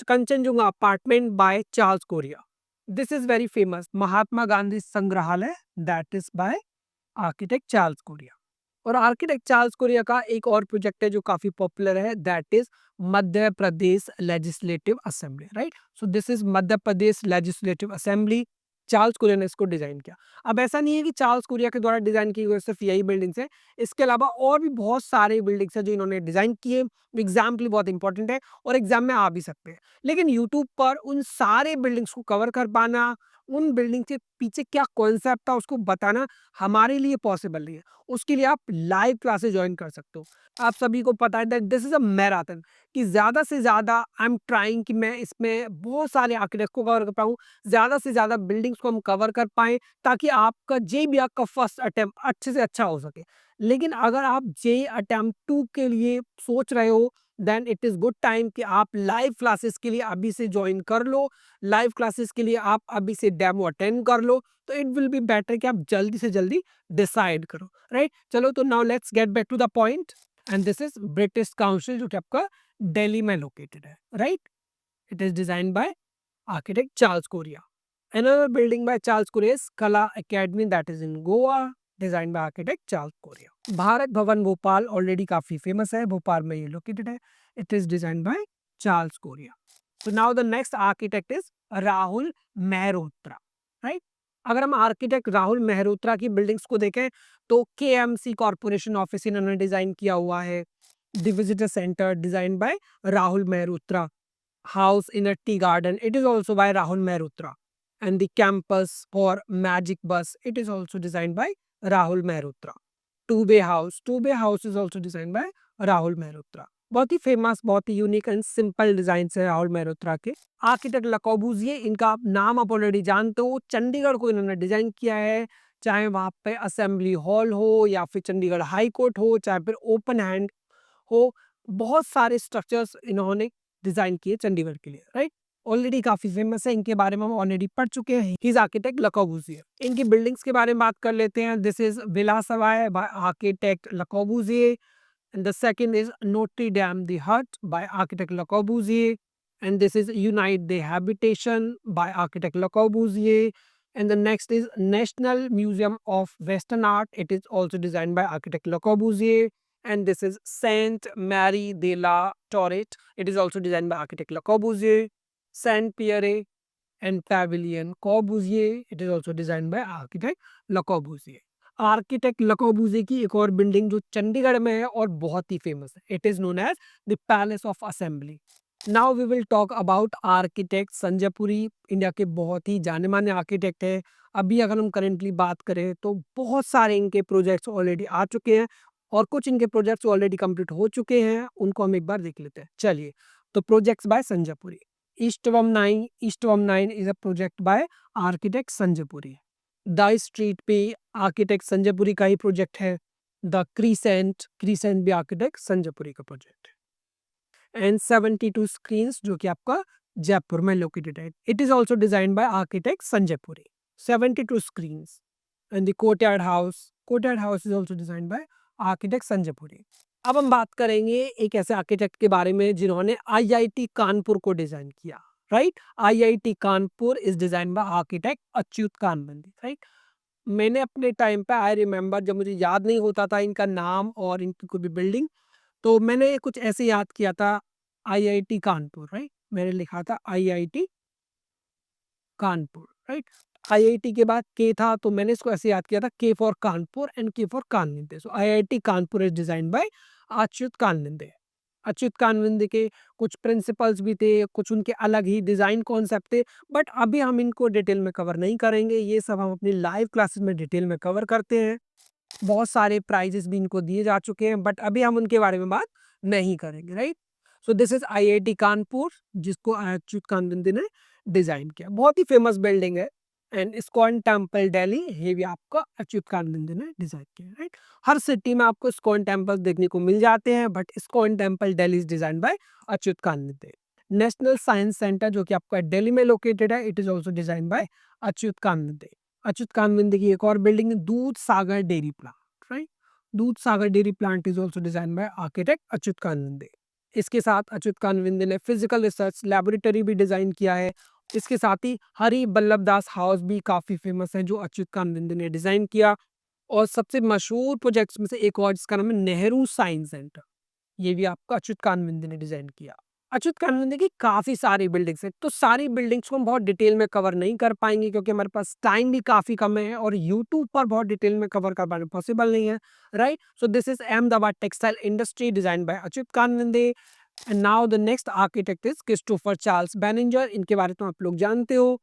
Kanchenjunga apartment by Charles Correa. This is very famous Mahatma Gandhi संग्रहालय that is by architect Charles Correa. और आर्किटेक्ट चार्ल्स कोरिया का एक और प्रोजेक्ट है जो काफी पॉपुलर है that is Madhya Pradesh legislative assembly, right. So this is Madhya Pradesh legislative assembly. Charles Correa ने इसको डिजाइन किया। अब ऐसा नहीं है कि चार्ल्स कोरिया के द्वारा डिजाइन की गई सिर्फ यही बिल्डिंग्स है, इसके अलावा और भी बहुत सारे बिल्डिंग्स हैं जो इन्होंने डिजाइन किए। एग्जाम के लिए बहुत इंपॉर्टेंट है और एग्जाम में आ भी सकते हैं। लेकिन यूट्यूब पर उन सारे बिल्डिंग्स को कवर कर पाना, उन बिल्डिंग के पीछे क्या कॉन्सेप्ट था उसको बताना हमारे लिए पॉसिबल नहीं है। उसके लिए आप लाइव क्लासेस जॉइन कर सकते हो। आप सभी को पता है that this is a marathon, कि ज़्यादा से ज़्यादा आई एम ट्राइंग कि मैं इसमें बहुत सारे आर्किटेक्ट को कवर कर पाऊँ, ज़्यादा से ज़्यादा बिल्डिंग्स को हम कवर कर पाएँ, ताकि आपका जेईई का फर्स्ट अटेम्प्ट अच्छे से अच्छा हो सके। लेकिन अगर आप जेईई अटेम्प्ट 2 के लिए सोच रहे हो, then it is good time कि आप लाइव क्लासेस के लिए अभी से जॉइन कर लो। लाइव क्लासेस के लिए आप अभी से डेमो अटेंड कर लो, तो इट विल बी बेटर कि आप जल्दी से जल्दी डिसाइड करो, राइट? चलो, तो now let's get back to the point, and this is British Council, जो कि आपका दिल्ली में लोकेटेड है, right? It is designed by architect Charles Correa. Another building by Charles Correa is Kala Academy, that is in Goa, designed by architect Charles Correa. Bharat Bhavan Bhopal already काफी famous है, भोपाल में ये located है। It is design bye Charles Korea. So now the next architect is Rahul Mehrotra, right? अगर हम architect Rahul Mehrotra की buildings को देखें, तो केएमसी कॉर्पोरेशन ऑफिस इन्होंने डिजाइन किया हुआ है। The visitor centre design by Rahul Mehrotra. House in a Tea Garden, it is also by Rahul Mehrotra. And the campus for Magic Bus, it is also designed by Rahul Mehrotra. Two Bay House is also designed by Rahul Mehrotra. बहुत ही famous, बहुत ही unique and simple design है राहुल मेहरोत्रा के। Architect ले कॉर्बूजिए, इनका नाम आप already जानते हो। चंडीगढ़ को इन्होंने डिजाइन किया है, चाहे वहाँ पे असेंबली हॉल हो या फिर चंडीगढ़ हाई कोर्ट हो, चाहे फिर ओपन हैंड हो, बहुत सारे स्ट्रक्चर्स इन्होंने डिजाइन किए चंडीगढ़ के लिए, राइट? ऑलरेडी काफी फेमस है, इनके बारे में हम ऑलरेडी पढ़ चुके हैं। He is architect Le कॉर्बूजियर। इनकी बिल्डिंग्स के बारे में बात कर लेते हैं। This is Villa Savoye by architect Le Corbusier, and the second is Notre Dame du Haut by architect Le Corbusier, and this is Unite de Habitation by architect Le Corbusier, and the next is National Museum of Western Art. It is also designed by architect Le Corbusier. And this is Saint Mary de la Tourette. It is also designed by architect Le Corbusier. Saint Pierre and Pavilion Corbusier. It is also designed by architect Le Corbusier. Architect Le Corbusier की एक और building जो चंडीगढ़ में है और बहुत ही famous है, it is known as the Palace of Assembly. Now we will talk about architect Sanjay Puri. India के बहुत ही जाने माने आर्किटेक्ट है। अभी अगर हम करेंटली बात करें तो बहुत सारे इनके प्रोजेक्ट्स ऑलरेडी आ चुके हैं, और कुछ इनके प्रोजेक्ट्स ऑलरेडी कंप्लीट हो चुके हैं। उनको हम एक बार देख लेते हैं, चलिए। तो projects by Sanjay Puri. East वम 9 is a project by architect Sanjay Puri. The Street पे आर्किटेक्ट संजय पुरी का ही प्रोजेक्ट है। द क्रीसेंट भी आर्किटेक्ट संजय पुरी का प्रोजेक्ट है। एंड 72 स्क्रीन्स, जो कि आपका जयपुर में लोकेटेड है। It is also design by architect Sanjay Puri. 72 screens. And the courtyard house is also design by architect Sanjay Puri. अब हम बात करेंगे एक ऐसे आर्किटेक्ट के बारे में जिन्होंने आईआईटी कानपुर को डिजाइन किया, right? IIT Kanpur is design by architect Achyut Kanvinde, right? मैंने अपने टाइम पे, आई रिमेम्बर, जब मुझे याद नहीं होता था इनका नाम और इनकी कोई भी बिल्डिंग, तो मैंने कुछ ऐसे याद किया था आईआईटी कानपुर, राइट? मैंने लिखा था आईआईटी कानपुर, राइट? आईआईटी के बाद के था, तो मैंने इसको ऐसे याद किया था, K for Kanpur and K for Kanvinde. So IIT Kanpur is design by Achyut Kanvinde. Achyut Kanvinde के कुछ प्रिंसिपल्स भी थे, कुछ उनके अलग ही डिजाइन कॉन्सेप्ट थे, बट अभी हम इनको डिटेल में कवर नहीं करेंगे। ये सब हम अपनी लाइव क्लासेस में डिटेल में कवर करते हैं। बहुत सारे प्राइजेस भी इनको दिए जा चुके हैं, बट अभी हम उनके बारे में बात नहीं करेंगे, right? So this is IIT Kanpur, जिसको अच्युत कानविंदे ने डिजाइन किया। बहुत ही फेमस बिल्डिंग है। एंड इस्कॉन टेम्पल दिल्ली, ये भी आपका अच्युत कानविंदे ने डिजाइन किया, राइट? हर सिटी में आपको इस्कॉन टेम्पल देखने को मिल जाते हैं, but ISKCON temple Delhi is design by Achyut Kanvinde. National science centre, जो कि आपका दिल्ली में लोकेटेड है, it is also design by Achyut Kanvinde. Achyut Kanvinde की एक और बिल्डिंग दूध Sagar dairy plant, right? Doodh Sagar dairy plant is also design by architect Achyut Kanvinde. इसके साथ अच्युत कानविंदे ने फिजिकल रिसर्च लैबोरेटरी भी डिजाइन किया है। इसके साथ ही हरि बल्लभ दास हाउस भी काफी फेमस है, जो अच्युत कानविंदे ने डिजाइन किया। और सबसे मशहूर प्रोजेक्ट्स में से एक और, जिसका नाम है नेहरू साइंस सेंटर, ये भी आपका अच्युत कानविंदे ने डिजाइन किया। अच्युत कानविंदे की काफी सारी बिल्डिंग्स हैं, तो सारी बिल्डिंग्स को हम बहुत डिटेल में कवर नहीं कर पाएंगे, क्योंकि हमारे पास टाइम भी काफी कम है और यूट्यूब पर बहुत डिटेल में कवर कर पाना पॉसिबल नहीं है, right? So this is Ahmedabad textile industry design by Achyut Kanvinde. And now the next architect is Christopher Charles Benninger. इनके बारे में आप लोग जानते हो।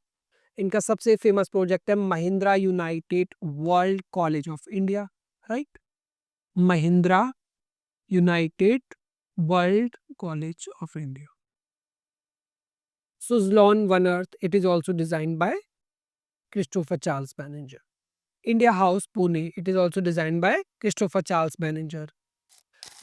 इनका सबसे फेमस प्रोजेक्ट है Mahindra United world college of India, right? Mahindra United world college of India. Suzlon One Earth, it is also designed by Christopher Charles Banninger. India House Pune, it is also designed by Christopher Charles Banninger.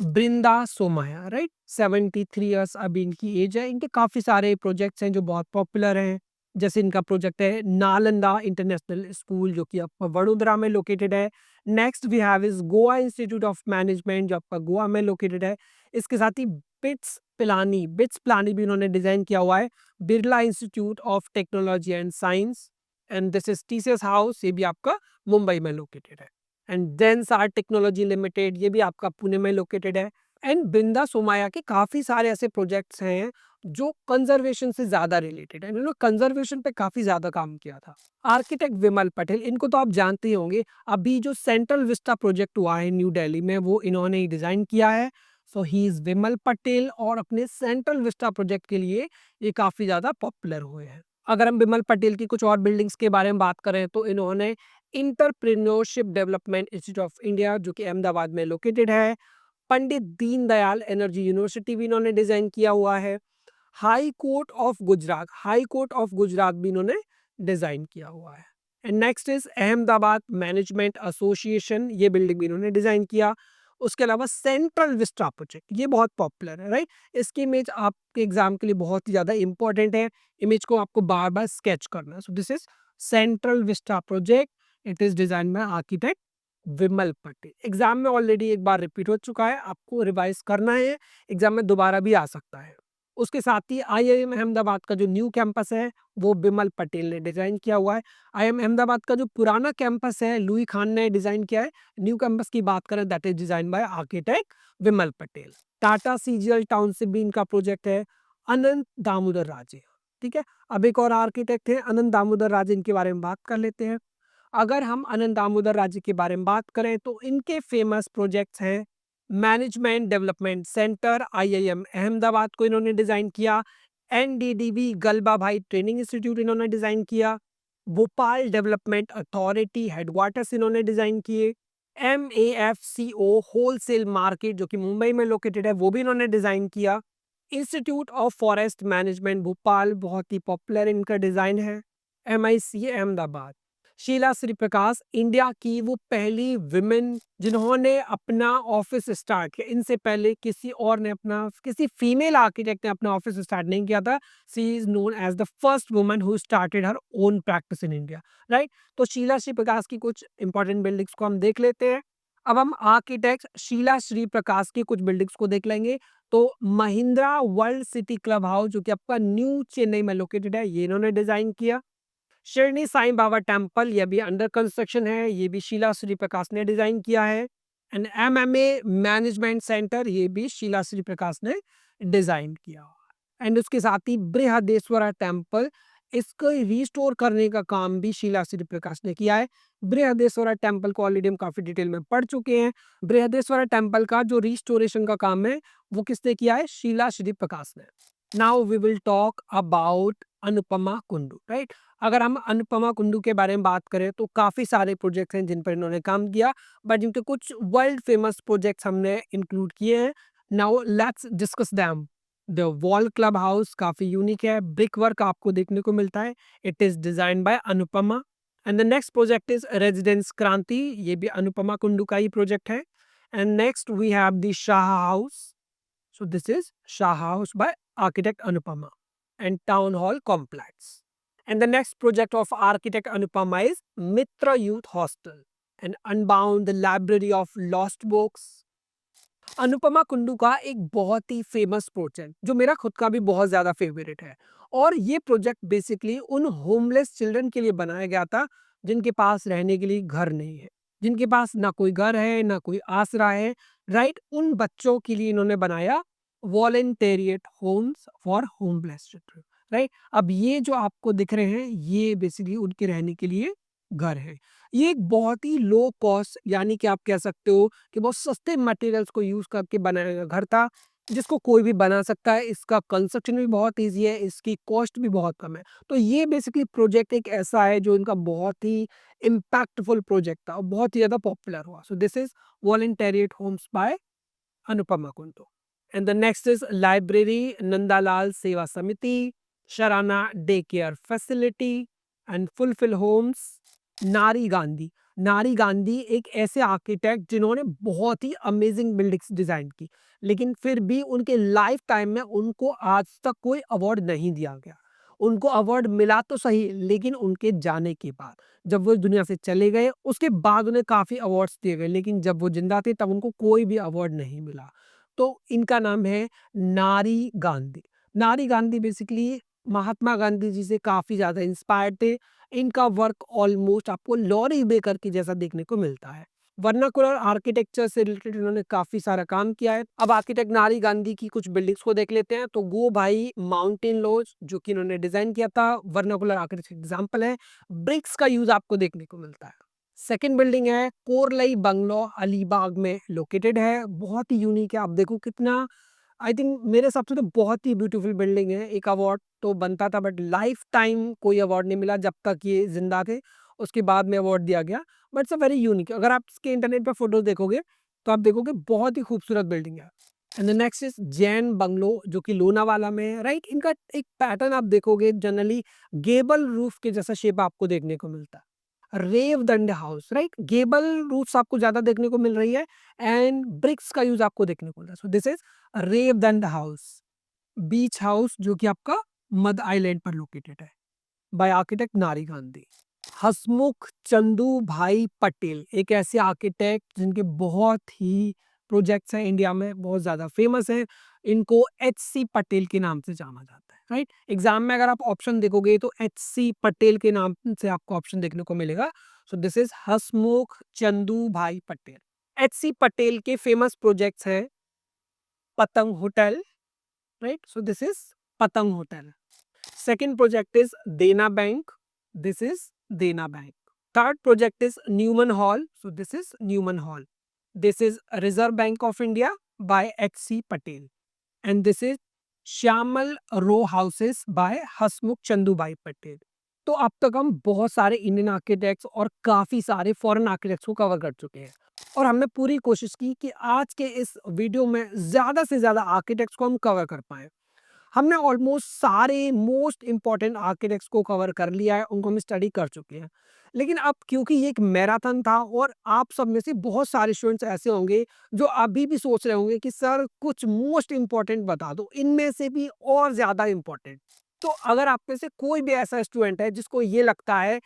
Brinda Somaiya, right? 73 years अभी इनकी as है. इनके काफ़ी सारे projects हैं जो बहुत popular हैं. जैसे इनका प्रोजेक्ट है नालंदा इंटरनेशनल स्कूल जो कि आपका वडोदरा में लोकेटेड है. Next we have is Goa Institute of Management जो आपका गोवा में लोकेटेड है. इसके साथ ही बिट्स प्लानी भी उन्होंने डिजाइन किया हुआ है. Birla institute of technology and science and this is TCS house, ये भी आपका मुंबई में लोकेटेड है. एंड डेंसार टेक्नोलॉजी लिमिटेड, ये भी आपका पुणे में लोकेटेड है. एंड बृंदा सोमाया के काफ़ी सारे ऐसे प्रोजेक्ट्स हैं जो कंजर्वेशन से ज़्यादा रिलेटेड है. इन्होंने कंजर्वेशन पे काफ़ी ज़्यादा काम किया था. आर्किटेक्ट विमल पटेल, इनको तो आप जानते ही होंगे. अभी जो सेंट्रल विस्टा प्रोजेक्ट हुआ है न्यू दिल्ली में, वो इन्होंने ही डिज़ाइन किया है. सो ही इज़ विमल पटेल और अपने सेंट्रल विस्टा प्रोजेक्ट के लिए ये काफ़ी ज़्यादा पॉपुलर हुए हैं. अगर हम विमल पटेल की कुछ और बिल्डिंग्स के बारे में बात करें तो इन्होंने entrepreneurship development institute of India जो कि अहमदाबाद में लोकेटेड है. पंडित दीनदयाल एनर्जी यूनिवर्सिटी भी इन्होंने डिजाइन किया हुआ है. हाई कोर्ट ऑफ गुजरात भी इन्होंने डिजाइन किया हुआ है. And next is Ahmedabad management association, ये बिल्डिंग भी इन्होंने डिजाइन किया. उसके अलावा सेंट्रल विस्टा प्रोजेक्ट, ये बहुत पॉपुलर है, राइट? इसकी इमेज आपके एग्जाम के लिए बहुत ही ज्यादा इंपॉर्टेंट है. इमेज को आपको बार बार स्केच करना है. So this is central Vista project. It is design by architect Vimal Patel. Exam में ऑलरेडी एक बार रिपीट हो चुका है, आपको रिवाइज करना है, एग्जाम में दोबारा भी आ सकता है. उसके साथ ही आईआईएम अहमदाबाद का जो न्यू कैंपस है वो विमल पटेल ने डिजाइन किया हुआ है. आईआईएम अहमदाबाद का जो पुराना कैंपस है लुई खान ने डिजाइन किया है. न्यू कैंपस की बात करें that is design by architect Vimal Patel. Tata CGL township भी इनका प्रोजेक्ट है. अनंत दामोदर राजे, ठीक है. अब एक और आर्किटेक्ट है अनंत दामोदर राजे, इनके बारे में बात कर लेते हैं. अगर हम अनंत दामोदर राजे के बारे में बात करें तो इनके फेमस प्रोजेक्ट्स हैं management development centre, IIM Ahmedabad को इन्होंने डिजाइन किया. एनडीडीबी गलबा भाई ट्रेनिंग इंस्टीट्यूट इन्होंने डिजाइन किया. भोपाल डेवलपमेंट अथॉरिटी हेडक्वार्टर्स इन्होंने डिजाइन किए. एमएएफसीओ होलसेल मार्केट जो कि मुंबई में लोकेटेड है वो भी इन्होंने डिजाइन किया. Institute of forest management Bhopal, बहुत ही पॉपुलर इनका डिजाइन है. एमआईसी अहमदाबाद. शीला श्री प्रकाश, इंडिया की वो पहली विमेन जिन्होंने अपना ऑफिस स्टार्ट किया. इनसे पहले किसी फीमेल आर्किटेक्ट ने अपना ऑफिस स्टार्ट नहीं किया था. She is known as the first woman who started her own practice in India, right? तो शीला श्री प्रकाश की कुछ इंपॉर्टेंट बिल्डिंग्स को हम देख लेते हैं. अब हम आर्किटेक्ट शीला श्री प्रकाश की कुछ बिल्डिंग्स को देख लेंगे. तो Mahindra world city club house जो कि आपका न्यू चेन्नई में लोकेटेड है, ये इन्होंने डिजाइन किया. शिरडी साईं बाबा टेम्पल, ये भी अंडर कंस्ट्रक्शन है, ये भी शीला श्री प्रकाश ने डिजाइन किया है. एंड एमएमए मैनेजमेंट सेंटर, ये भी शीला श्री प्रकाश ने डिजाइन किया. एंड उसके साथ ही बृहदेश्वरा टेम्पल, इसको रिस्टोर करने का काम भी शीला श्री प्रकाश ने किया है. बृहदेश्वरा टेम्पल को ऑलरेडी हम काफी डिटेल में पढ़ चुके हैं. बृहदेश्वरा टेम्पल का जो रिस्टोरेशन का काम है वो किसने किया है? शीला श्री प्रकाश ने. Now we will talk about Anupama Kundoo, right? अगर हम अनुपमा कुंडू के बारे में बात करें तो काफ़ी सारे प्रोजेक्ट्स हैं जिन पर इन्होंने काम किया, बट इनके कुछ वर्ल्ड फेमस प्रोजेक्ट्स हमने इंक्लूड किए हैं. Now let's discuss them. The Wall Club House काफ़ी यूनिक है, ब्रिक वर्क आपको देखने को मिलता है. It is design by Anupama. And the next project is Residence Kranti, ये भी अनुपमा कुंडू का ही प्रोजेक्ट है. And next we have the Shah House. So this is Shah House by architect Anupama and Town Hall Complex. And the next project of architect Anupama is Mitra Youth Hostel and Unbound the Library of Lost Books. Anupama Kundoo का एक बहुत ही famous project जो मेरा खुद का भी बहुत ज़्यादा फेवरेट है, और ये प्रोजेक्ट बेसिकली उन होमलेस चिल्ड्रन के लिए बनाया गया था जिनके पास रहने के लिए घर नहीं है, जिनके पास ना कोई घर है ना कोई आसरा है, राइट? उन बच्चों के लिए इन्होंने बनाया Voluntariat homes for homeless children, right? अब ये जो आपको दिख रहे हैं ये बेसिकली उनके रहने के लिए घर है. ये एक बहुत ही लो कॉस्ट, यानी कि आप कह सकते हो कि बहुत सस्ते मटेरियल्स को यूज करके बनाया गया घर था. जिसको कोई भी बना सकता है, इसका कंस्ट्रक्शन भी बहुत ईज़ी है, इसकी कॉस्ट भी बहुत कम है। तो ये बेसिकली प्रोजेक्ट एक ऐसा है जो इनका बहुत ही इम्पैक्टफुल प्रोजेक्ट था और बहुत ही ज़्यादा पॉपुलर हुआ। So this is Voluntariat homes by Anupama Kundoo. And the next is library Nandalal Sewa Samiti, Sharana day care facility and fulfil homes, Nari Gandhi. नारी गांधी एक ऐसे आर्किटेक्ट जिन्होंने बहुत ही अमेजिंग बिल्डिंग्स डिज़ाइन की, लेकिन फिर भी उनके लाइफ टाइम में उनको आज तक कोई अवार्ड नहीं दिया गया। उनको अवार्ड मिला तो सही, लेकिन उनके जाने के बाद, जब वो इस दुनिया से चले गए, उसके बाद उन्हें काफ़ी अवार्ड्स दिए गए, लेकिन जब वो ज़िंदा थे तब उनको कोई भी अवार्ड नहीं मिला। तो इनका नाम है नारी गांधी। नारी गांधी बेसिकली महात्मा गांधी जी से काफ़ी ज़्यादा इंस्पायर्ड थे। इनका वर्क ऑलमोस्ट आपको लॉरी बेकर के जैसा देखने को मिलता है। वर्नाकुलर आर्किटेक्चर से रिलेटेड इन्होंने काफ़ी सारा काम किया है। अब आर्किटेक्ट नारी गांधी की कुछ बिल्डिंग्स को देख लेते हैं। तो गो भाई माउंटेन लॉज जो कि इन्होंने डिज़ाइन किया था, वर्नाकुलर आर्किटेक्चर एग्जाम्पल है। ब्रिक्स का यूज़ आपको देखने को मिलता है। सेकंड बिल्डिंग है कोरलई बंगलो, अलीबाग में लोकेटेड है। बहुत ही यूनिक है। आप देखो कितना, आई थिंक मेरे हिसाब से तो बहुत ही ब्यूटीफुल बिल्डिंग है। एक अवार्ड तो बनता था बट लाइफ टाइम कोई अवार्ड नहीं मिला जब तक ये ज़िंदा थे। उसके बाद में अवार्ड दिया गया। But it's a very unique. अगर आप इसके इंटरनेट पे फ़ोटोज़ देखोगे, तो आप देखोगे बहुत ही खूबसूरत बिल्डिंग है। And the next is Jain bungalow जो कि लोनावाला में है, राइट? इनका एक पैटर्न आप देखोगे जनरली गेबल रूफ के जैसा शेप आपको देखने को मिलता है। रेवदंड हाउस, राइट? गेबल रूफ्स आपको ज़्यादा देखने को मिल रही है एंड ब्रिक्स का यूज़ आपको देखने को मिल रहा है। So this is Revdanda house, beach house जो कि आपका मद आइलैंड पर लोकेटेड है, बाय आर्किटेक्ट नारी गांधी। हसमुख चंदू भाई पटेल एक ऐसे आर्किटेक्ट जिनके बहुत ही प्रोजेक्ट्स हैं इंडिया में, बहुत ज़्यादा फेमस हैं। इनको एच.सी. पटेल के नाम से जाना जाता है, राइट? एग्ज़ाम में अगर आप ऑप्शन देखोगे तो एच.सी. पटेल के नाम से आपको ऑप्शन देखने को मिलेगा। सो दिस इज़ हसमुख चंदू भाई पटेल। एच.सी. पटेल के फेमस प्रोजेक्ट्स हैं पतंग hotel, right? So this is Patang Hotel. Second project is Dena Bank. This is Dena Bank. Third project is Newman Hall. So this is Newman Hall. This is Reserve Bank of India by H.C. Patel. And this is Shyamal Row Houses by Hasmukh Chandubai Patel. तो अब तक हम बहुत सारे Indian architects और काफ़ी सारे foreign architects को कवर कर चुके हैं और हमने पूरी कोशिश की कि आज के इस वीडियो में ज़्यादा से ज़्यादा आर्किटेक्ट्स को हम कवर कर पाएँ। हमने ऑलमोस्ट सारे मोस्ट इम्पोर्टेंट आर्किटेक्ट्स को कवर कर लिया है, उनको हम स्टडी कर चुके हैं। लेकिन अब क्योंकि ये एक मैराथन था और आप सब में से बहुत सारे स्टूडेंट्स ऐसे होंगे जो अभी भी सोच रहे होंगे कि सर कुछ मोस्ट इम्पोर्टेंट बता दो, इनमें से भी और ज़्यादा इम्पोर्टेंट। तो अगर आप में से कोई भी ऐसा स्टूडेंट है जिसको ये लगता है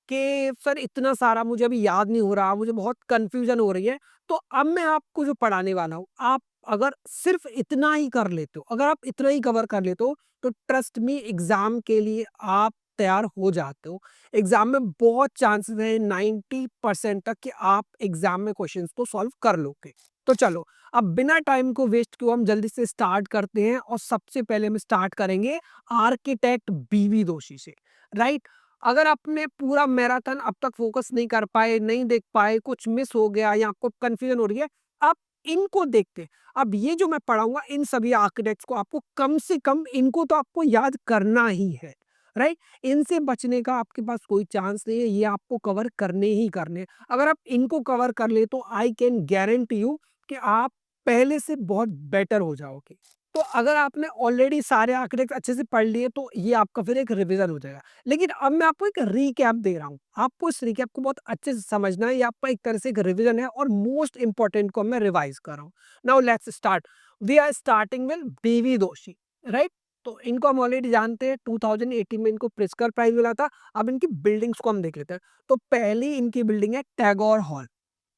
कि सर इतना सारा मुझे अभी याद नहीं हो रहा, मुझे बहुत कन्फ्यूज़न हो रही है, तो अब मैं आपको जो पढ़ाने वाला हूँ, आप अगर सिर्फ़ इतना ही कर लेते हो, अगर आप इतना ही कवर कर लेते हो, तो ट्रस्ट मी एग्ज़ाम के लिए आप तैयार हो जाते हो। एग्ज़ाम में बहुत चांसेस हैं 90% तक कि आप एग्ज़ाम में क्वेश्चंस को सॉल्व कर लोगे। तो चलो, अब बिना टाइम को वेस्ट किए हम जल्दी से स्टार्ट करते हैं और सबसे पहले हम स्टार्ट करेंगे आर्किटेक्ट बीवी दोषी से, राइट? अगर आपने पूरा मैराथन अब तक फ़ोकस नहीं कर पाए, नहीं देख पाए, कुछ मिस हो गया या आपको कन्फ्यूज़न हो रही है, आप इनको देखते। अब ये जो मैं पढ़ाऊँगा इन सभी आर्किटेक्ट्स को आपको कम से कम इनको तो आपको याद करना ही है, राइट? इनसे बचने का आपके पास कोई चांस नहीं है, ये आपको कवर करने ही करने हैं। अगर आप इनको कवर कर ले तो आई कैन गारंटी यू कि आप पहले से बहुत बेटर हो जाओगे। तो अगर आपने ऑलरेडी सारे आर्किटेक्ट अच्छे से पढ़ लिए तो ये आपका फिर एक रिवीजन हो जाएगा। लेकिन अब मैं आपको एक रीकैप दे रहा हूँ। आपको इस रीकैप को बहुत अच्छे से समझना है। ये आपका एक तरह से एक रिवीजन है और मोस्ट इम्पोर्टेंट को मैं रिवाइज कर रहा हूँ। Now let's start. We are starting with B V Doshi, right? तो इनको हम ऑलरेडी जानते हैं 2018 में इनको प्रिट्जकर प्राइज मिला था। अब इनकी बिल्डिंग्स को हम देख लेते हैं। तो पहली इनकी बिल्डिंग है टैगोर हॉल,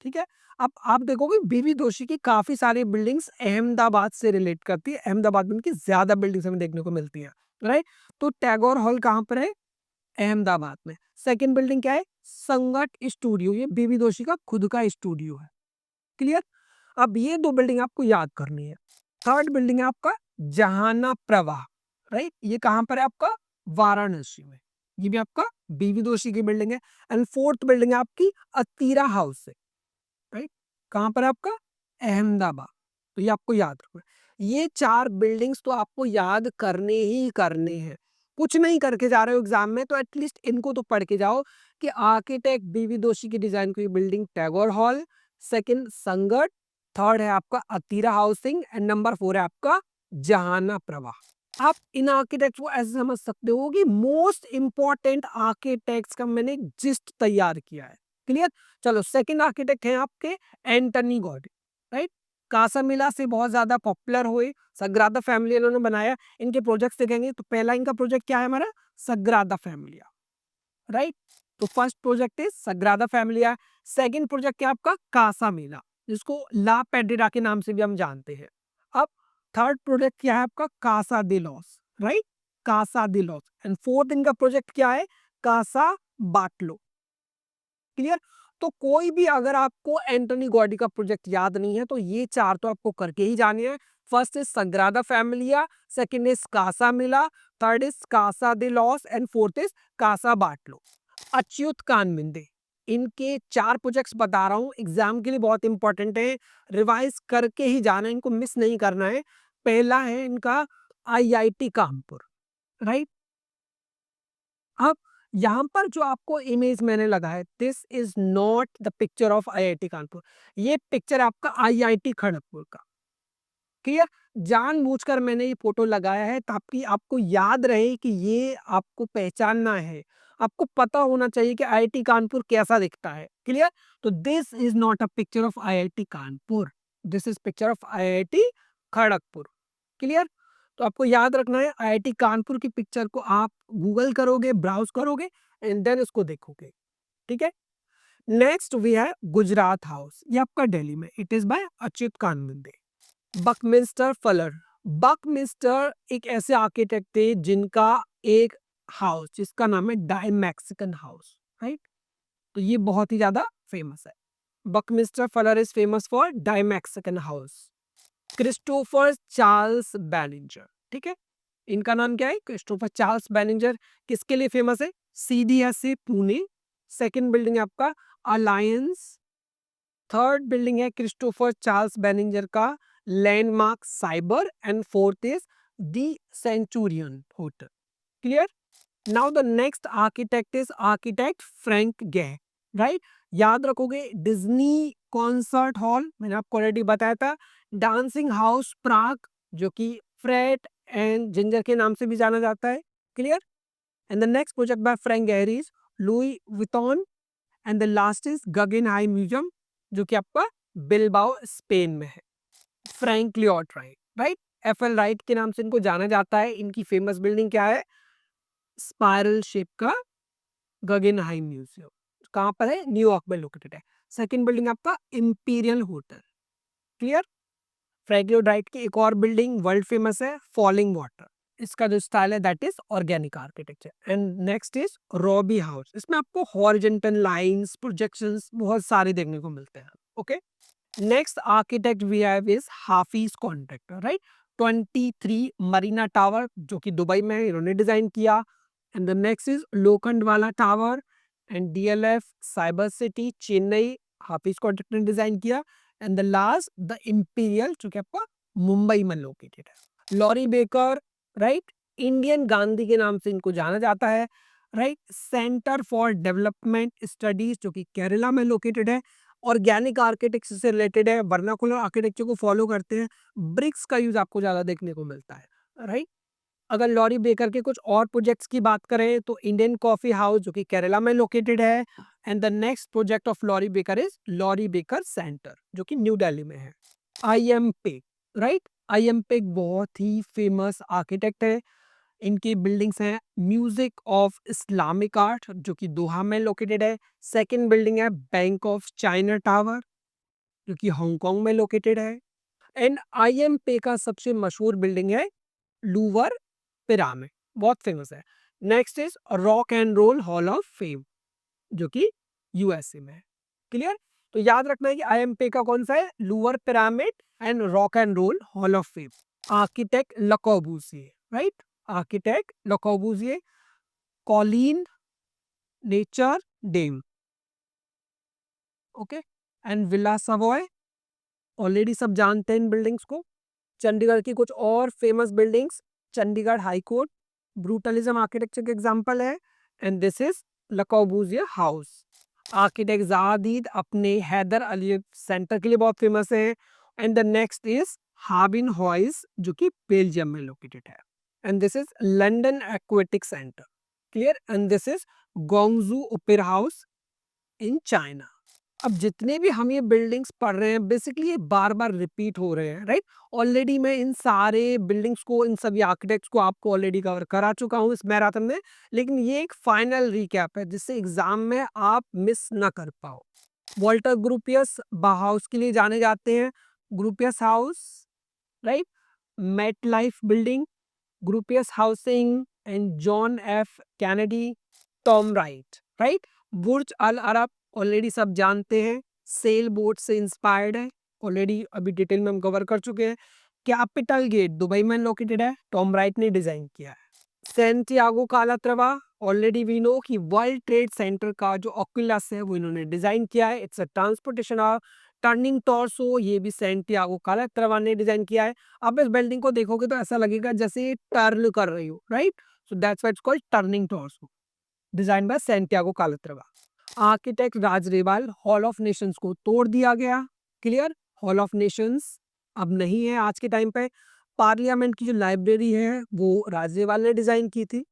ठीक है? अब आप देखोगे बीवी दोषी की काफ़ी सारी बिल्डिंग्स अहमदाबाद से रिलेट करती है। अहमदाबाद में इनकी ज़्यादा बिल्डिंग्स हमें देखने को मिलती हैं, राइट? तो टैगोर हॉल कहाँ पर है? अहमदाबाद में। सेकंड बिल्डिंग क्या है? संगत स्टूडियो, ये बीवी दोषी का खुद का स्टूडियो है। क्लियर? अब ये 2 बिल्डिंग आपको याद करनी है। थर्ड बिल्डिंग है आपका जहाना प्रवाह, राइट? ये कहाँ पर है आपका? वाराणसी में। ये भी आपका बीवी दोषी की बिल्डिंग है। एंड फोर्थ बिल्डिंग है आपकी अतीरा हाउस है, राइट? कहाँ पर है आपका? अहमदाबाद। तो ये आपको याद रखना है। ये 4 बिल्डिंग्स तो आपको याद करने ही करने हैं। कुछ नहीं करके जा रहे हो एग्जाम में तो एटलीस्ट इनको तो पढ़ के जाओ कि आर्किटेक्ट बीवी दोषी की डिजाइन की बिल्डिंग टैगोर हॉल, सेकंड संगत, थर्ड है आपका अतीरा हाउसिंग एंड नंबर 4 है आपका जहाना प्रभा। आप इन आर्किटेक्ट्स को ऐसे समझ सकते हो कि मोस्ट इंपॉर्टेंट आर्किटेक्ट्स का मैंने जिस्ट तैयार किया है। क्लियर? चलो सेकंड आर्किटेक्ट हैं आपके एंटनी गॉडी, राइट? कासा मिला से बहुत ज्यादा पॉपुलर हुए, सग्रादा फैमिली इन्होंने बनाया। इनके प्रोजेक्ट्स देखेंगे तो पहला इनका प्रोजेक्ट क्या है हमारा? Sagrada Familia, right? तो first project is Sagrada Familia. Second project क्या आपका? कासा मिला, जिसको ला पेड्रिडा के नाम से भी हम जानते हैं। अब थर्ड प्रोजेक्ट क्या है आपका? Casa de los, right? Casa de los. And fourth इनका प्रोजेक्ट क्या है? Casa Batllo. क्लियर? तो कोई भी अगर आपको एंटनी गॉडी का प्रोजेक्ट याद नहीं है तो ये 4 तो आपको करके ही जाने हैं। First is Sagrada Familia, second is Casa Mila, third is Casa de los and fourth is Casa Batllo. Achyut Kanvinde, इनके 4 प्रोजेक्ट्स बता रहा हूं, एग्जाम के लिए बहुत इंपॉर्टेंट है, रिवाइज करके ही जाना है, इनको मिस नहीं करना है। पहला है इनका आईआईटी कानपुर, राइट? अब यहाँ पर जो आपको इमेज मैंने लगाया, this is not the picture of IIT Kanpur, ये पिक्चर आपका आईआईटी खड़गपुर का। क्लियर? जानबूझकर मैंने ये फोटो लगाया है ताकि आपको याद रहे कि ये आपको पहचानना है, आपको पता होना चाहिए कि आईआईटी कानपुर कैसा दिखता है। क्लियर? तो this is not a picture of IIT Kanpur, this is picture of IIT Kharagpur. Clear? तो आपको याद रखना है, आईआईटी कानपुर की पिक्चर को आप गूगल करोगे, ब्राउज करोगे एंड देन इसको देखोगे। ठीक है? नेक्स्ट वी है गुजरात हाउस, ये आपका दिल्ली में, it is by Achyut Kanvinde. Buckminster Fuller, Buckminster एक ऐसे आर्किटेक्ट थे जिनका एक हाउस जिसका नाम है डाई मैक्सिकन हाउस, राइट? तो ये बहुत ही ज्यादा फेमस है। Buckminster Fuller is famous for Dymaxion house. Christopher Charles Benninger, ठीक है, इनका नाम क्या है? Christopher Charles Benninger. किसके लिए फेमस है? सीडीएसए पुणे। सेकंड बिल्डिंग है आपका अलायंस। थर्ड बिल्डिंग है क्रिस्टोफर चार्ल्स बेनिंजर का landmark Cyber and fourth is the Centurion Hotel. Clear? Now the next architect is architect Frank गे, राइट? याद रखोगे डिज्नी कॉन्सर्ट हॉल, मैंने आपको ऑलरेडी बताया था। डांसिंग हाउस प्राग, जो कि फ्रेड एंड जिंजर के नाम से भी जाना जाता है। Clear? And the next project by Frank Gehry is Louis Vuitton and the last is Guggenheim museum, जो कि आपका बिलबाओ स्पेन में है। Frank Lloyd Wright, right? FL Wright के नाम से इनको जाना जाता है। इनकी फेमस बिल्डिंग क्या है? स्पाइरल शेप का गगनहाइम म्यूजियम, कहाँ पर है? न्यूयॉर्क में लोकेटेड है। सेकंड बिल्डिंग आपका imperial hotel. Clear? Frank Lloyd right की एक और बिल्डिंग वर्ल्ड फेमस है, फॉलिंग वाटर। इसका जो स्टाइल है that is organic architecture. And next is Robbie house, इसमें आपको हॉरिजॉन्टल लाइंस, प्रोजेक्शंस बहुत सारे देखने को मिलते हैं। Okay, next architect we have is Hafeez Contractor, right? 23 Marina Tower, जो कि दुबई में है, इन्होंने डिजाइन किया। And the next is Lokhandwala Tower and DLF Cyber City Chennai, Hafeez Contractor ने डिजाइन किया। And the last the Imperial, जो कि आपका मुंबई में लोकेटेड है। Laurie Baker, right? Indian Gandhi के नाम से इनको जाना जाता है, राइट? सेंटर फॉर डेवलपमेंट स्टडीज, जो कि केरला में लोकेटेड है। ऑर्गेनिक आर्किटेक्चर से रिलेटेड है, वर्नाकुलर आर्किटेक्चर को फॉलो करते हैं। ब्रिक्स का यूज आपको ज्यादा देखने को मिलता है, राइट? अगर लॉरी बेकर के कुछ और प्रोजेक्ट्स की बात करें तो इंडियन कॉफी हाउस, जो कि केरला में लोकेटेड है। And the next project of Laurie Baker is Laurie Baker centre, जो कि न्यू दिल्ली में है। आईएमपे, राइट? आईएमपे एक बहुत ही फेमस आर्किटेक्ट है। इनकी बिल्डिंग्स हैं म्यूजिक ऑफ इस्लामिक आर्ट, जो कि दोहा में लोकेटेड है। सेकंड बिल्डिंग है बैंक ऑफ चाइना टावर, जो कि हांगकांग में लोकेटेड है। एंड आईएमपे का सबसे मशहूर बिल्डिंग है लूवर पिरामिड, बहुत फेमस है। Next is Rock and Roll Hall of Fame, जो कि यूएसए में है। क्लियर? तो याद रखना है कि आईएमपी का कौन सा है? Louvre Pyramid and Rock and Roll Hall of Fame. Architect Le Corbusier, right? Architect Le Corbusier, colline Notre Dame, okay, and Villa Savoye, already सब जानते हैं इन बिल्डिंग्स को। चंडीगढ़ की कुछ और famous buildings, Chandigarh high court brutalism architecture के example है, and this is Le Corbusier house. Architect Zaha Hadid अपने हैदर अली सेंटर के लिए बहुत फेमस है, and the next is Havenhuis जो कि बेल्जियम में लोकेटेड है, and this is London aquatic centre, clear, and this is Guangzhou opera house in China. अब जितने भी हम ये बिल्डिंग्स पढ़ रहे हैं बेसिकली ये बार बार रिपीट हो रहे हैं, राइट। ऑलरेडी मैं इन सारे बिल्डिंग्स को, इन सभी आर्किटेक्ट्स को आपको ऑलरेडी कवर करा चुका हूँ इस मैराथन में, लेकिन ये एक फाइनल रिकैप है जिससे एग्जाम में आप मिस ना कर पाओ। वॉल्टर ग्रुपियस बाहाउस के लिए जाने जाते हैं, Gropius house, right, Met Life building, Gropius housing, and John F Kennedy, Tom Wright, right. Burj Al Arab already सब जानते हैं, सेल बोट से इंस्पायर्ड है, ऑलरेडी अभी डिटेल में हम कवर कर चुके हैं। कैपिटल गेट दुबई में लोकेटेड है, टॉम राइट ने डिजाइन किया है। Santiago Calatrava, already we know कि वर्ल्ड ट्रेड सेंटर का जो ऑक्यूलस है वो इन्होंने डिजाइन किया है, it's a transportation of turning torso, ये भी सैंटियागो कालात्रवा ने डिजाइन किया है। आप इस बिल्डिंग को देखोगे तो ऐसा लगेगा जैसे टर्न कर रही हो, right, so that's why it's called turning torso, design by Santiago Calatrava. Architect Raj Rewal, hall of nations को तोड़ दिया गया, क्लियर, हॉल ऑफ नेशंस अब नहीं है आज के टाइम पे। पार्लियामेंट की जो लाइब्रेरी है वो राज रेवाल ने डिजाइन की थी।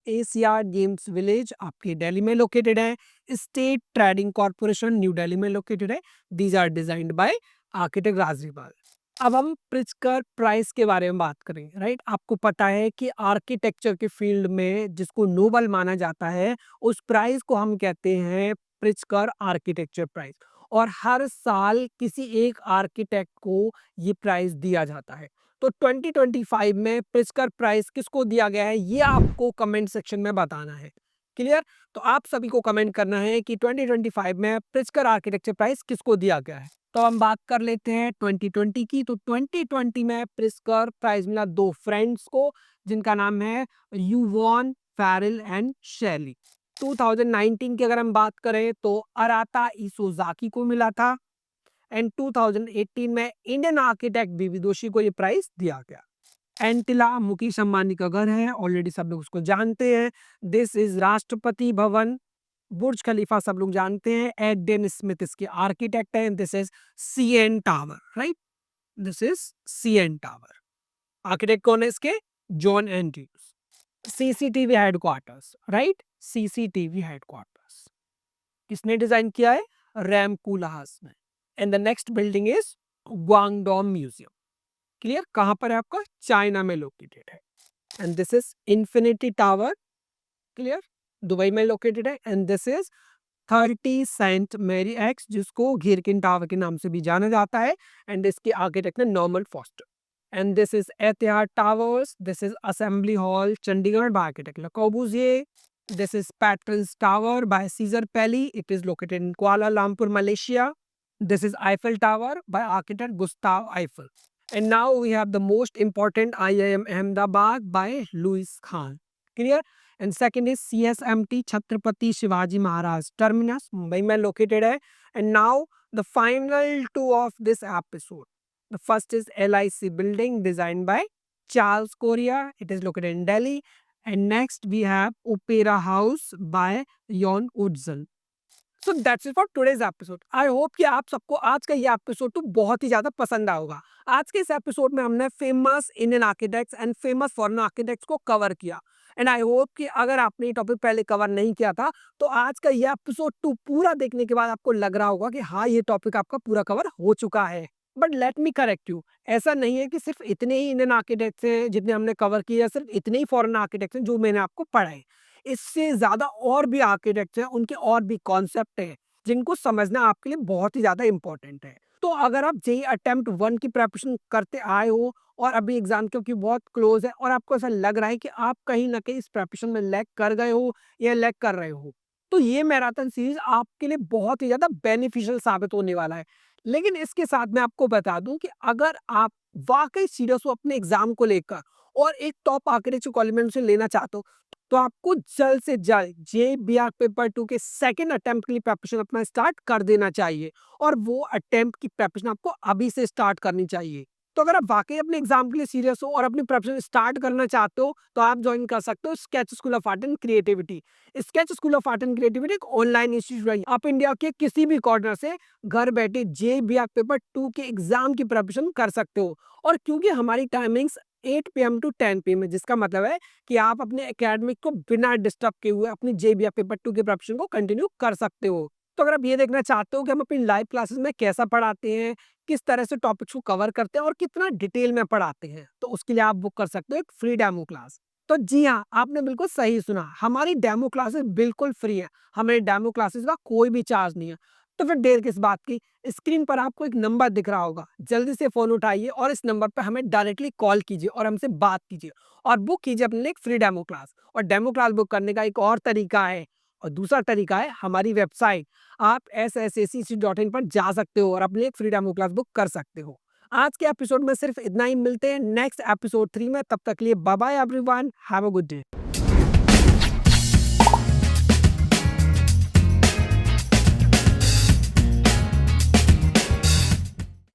एशियाड गेम्स विलेज आपके दिल्ली में लोकेटेड है। State trading corporation New Delhi में लोकेटेड है। These are designed by architect Raj Rewal. अब हम प्रिट्जकर प्राइज के बारे में बात करें, राइट। आपको पता है कि आर्किटेक्चर के फील्ड में जिसको नोबल माना जाता है उस प्राइज को हम कहते हैं प्रिट्जकर आर्किटेक्चर प्राइज, और हर साल किसी एक आर्किटेक्ट को ये प्राइज दिया जाता है। तो 2025 में प्रिट्जकर प्राइज किसको दिया गया है ये आपको कमेंट सेक्शन में बताना है, क्लियर। तो आप सभी को कमेंट करना है कि 2025 में प्रिट्जकर आर्किटेक्चर प्राइज किसको दिया गया है। तो हम बात कर लेते हैं 2020 की। तो 2020 में प्रिट्जकर प्राइज मिला दो फ्रेंड्स को जिनका नाम है युवॉन फैरेल एंड शेली। 2019 की अगर हम बात करें तो अराता इसोजाकी को मिला था, एंड 2018 में इंडियन आर्किटेक्ट बीवी दोषी को ये प्राइज दिया गया। एंटिला मुकेश अंबानी का घर है, ऑलरेडी सब लोग उसको जानते हैं। This is Rashtrapati Bhavan. बुर्ज खलीफा सब लोग जानते हैं, एडेन स्मिथ इसके आर्किटेक्ट है। This is CN tower, right, this is CN tower. Architect कौन है इसके? John Andrews. CCTV headquarters, right, CCTV headquarters किसने डिजाइन किया है? रैम कूलाहास ने। And the next building is Guangdong museum, clear, कहां पर है आपका? चाइना में लोकेटेड है। And this is infinity tower, clear, Dubai में लोकेटेड है। And this is 30 Saint Mary Axe जिसको घिरकिन टावर के नाम से भी जाना जाता है, एंड इसके आर्किटेक्ट है Norman Foster. And this is Etihad Towers, this is Assembly Hall Chandigarh by architect Le Corbusier। This is Patron's Tower by Cesar Pelli. It is located in Kuala Lumpur, Malaysia. This is Eiffel Tower by architect Gustav Eiffel. And now we have the most important IIM Ahmedabad by Louis Khan. Clear? And second is CSMT Chhatrapati Shivaji Maharaj Terminus, Mumbai में located है. And now the final two of this episode. The first is LIC building designed by Charles Correa. It is located in Delhi. And next we have Opera House by Jon Utzon. So that's it for today's episode. I hope कि आप सबको आज का ये episode तो बहुत ही ज्यादा पसंद आया होगा। आज के इस एपिसोड में हमने famous Indian architects and famous foreign architects को कवर किया, एंड आई होप कि अगर आपने ये टॉपिक पहले कवर नहीं किया था तो आज का ये एपिसोड 2 पूरा देखने के बाद आपको लग रहा होगा कि हाँ ये टॉपिक आपका पूरा कवर हो चुका है। But let me correct you, ऐसा नहीं है कि सिर्फ इतने ही इंडियन आर्किटेक्ट्स हैं जितने हमने कवर किया, सिर्फ इतने ही फॉरेन आर्किटेक्ट्स हैं जो मैंने आपको पढ़ाए। इससे ज्यादा और भी आर्किटेक्ट्स हैं, उनके और भी कॉन्सेप्ट हैं जिनको समझना आपके लिए बहुत ही ज्यादा इंपॉर्टेंट है। तो अगर आप जेईई अटेम्प्ट 1 की प्रिपरेशन करते आए हो और अभी एग्जाम क्योंकि बहुत क्लोज है और आपको ऐसा लग रहा है कि आप कहीं ना कहीं इस प्रिपरेशन में लैग कर गए हो या लैग कर रहे हो, तो ये मैराथन सीरीज आपके लिए बहुत ही ज्यादा बेनिफिशियल साबित होने वाला है। लेकिन इसके साथ मैं आपको बता दूं कि अगर आप वाकई सीरियस हो अपने एग्जाम को लेकर और एक टॉप आर्किटेक्चर कॉलेज में से लेना चाहते हो, तो आपको जल्द से जल्द JBR पेपर 2 के सेकंड अटेम्प्ट के लिए प्रिपरेशन अपना स्टार्ट कर देना चाहिए, और वो अटेम्प्ट की प्रिपरेशन आपको अभी से स्टार्ट करनी चाहिए। तो अगर आप वाकई अपने एग्जाम के लिए सीरियस हो और अपनी प्रिपरेशन स्टार्ट करना चाहते हो तो आप ज्वाइन कर सकते हो sketch School of Art and creativity. Sketch School of Art and creativity एक ऑनलाइन इंस्टीट्यूट है। आप इंडिया के किसी भी कॉर्नर से घर बैठे JBA पेपर 2 के एग्जाम की प्रिपरेशन कर सकते हो। और क्योंकि हमारी टाइमिंग्स 8 PM to 10 PM है, जिसका मतलब है कि आप अपने एकेडमिक को बिना डिस्टर्ब किए हुए अपनी JBA पेपर 2 के प्रिपरेशन को कंटिन्यू कर सकते हो। तो अगर आप ये देखना चाहते हो कि हम अपनी लाइव क्लासेस में कैसा पढ़ाते हैं, किस तरह से टॉपिक्स को कवर करते हैं और कितना डिटेल में पढ़ाते हैं, तो उसके लिए आप बुक कर सकते हो एक फ्री डेमो क्लास। तो जी हाँ, आपने बिल्कुल सही सुना, हमारी डेमो क्लासेस बिल्कुल फ्री है। हमारी डेमो क्लासेस का कोई भी चार्ज नहीं है। तो फिर देर किस बात की, स्क्रीन पर आपको एक नंबर दिख रहा होगा, जल्दी से फ़ोन उठाइए और इस नंबर पे हमें डायरेक्टली कॉल कीजिए और हमसे बात कीजिए और बुक कीजिए अपने लिए एक फ्री डेमो क्लास। और डेमो क्लास बुक करने का एक और तरीका है, और दूसरा तरीका है हमारी वेबसाइट। आप ssacc.in पर जा सकते हो और अपनी एक फ्री डेमो क्लास बुक कर सकते हो। आज के एपिसोड में सिर्फ इतना ही, मिलते हैं नेक्स्ट एपिसोड 3 में, तब तक के लिए bye bye everyone, have a good day.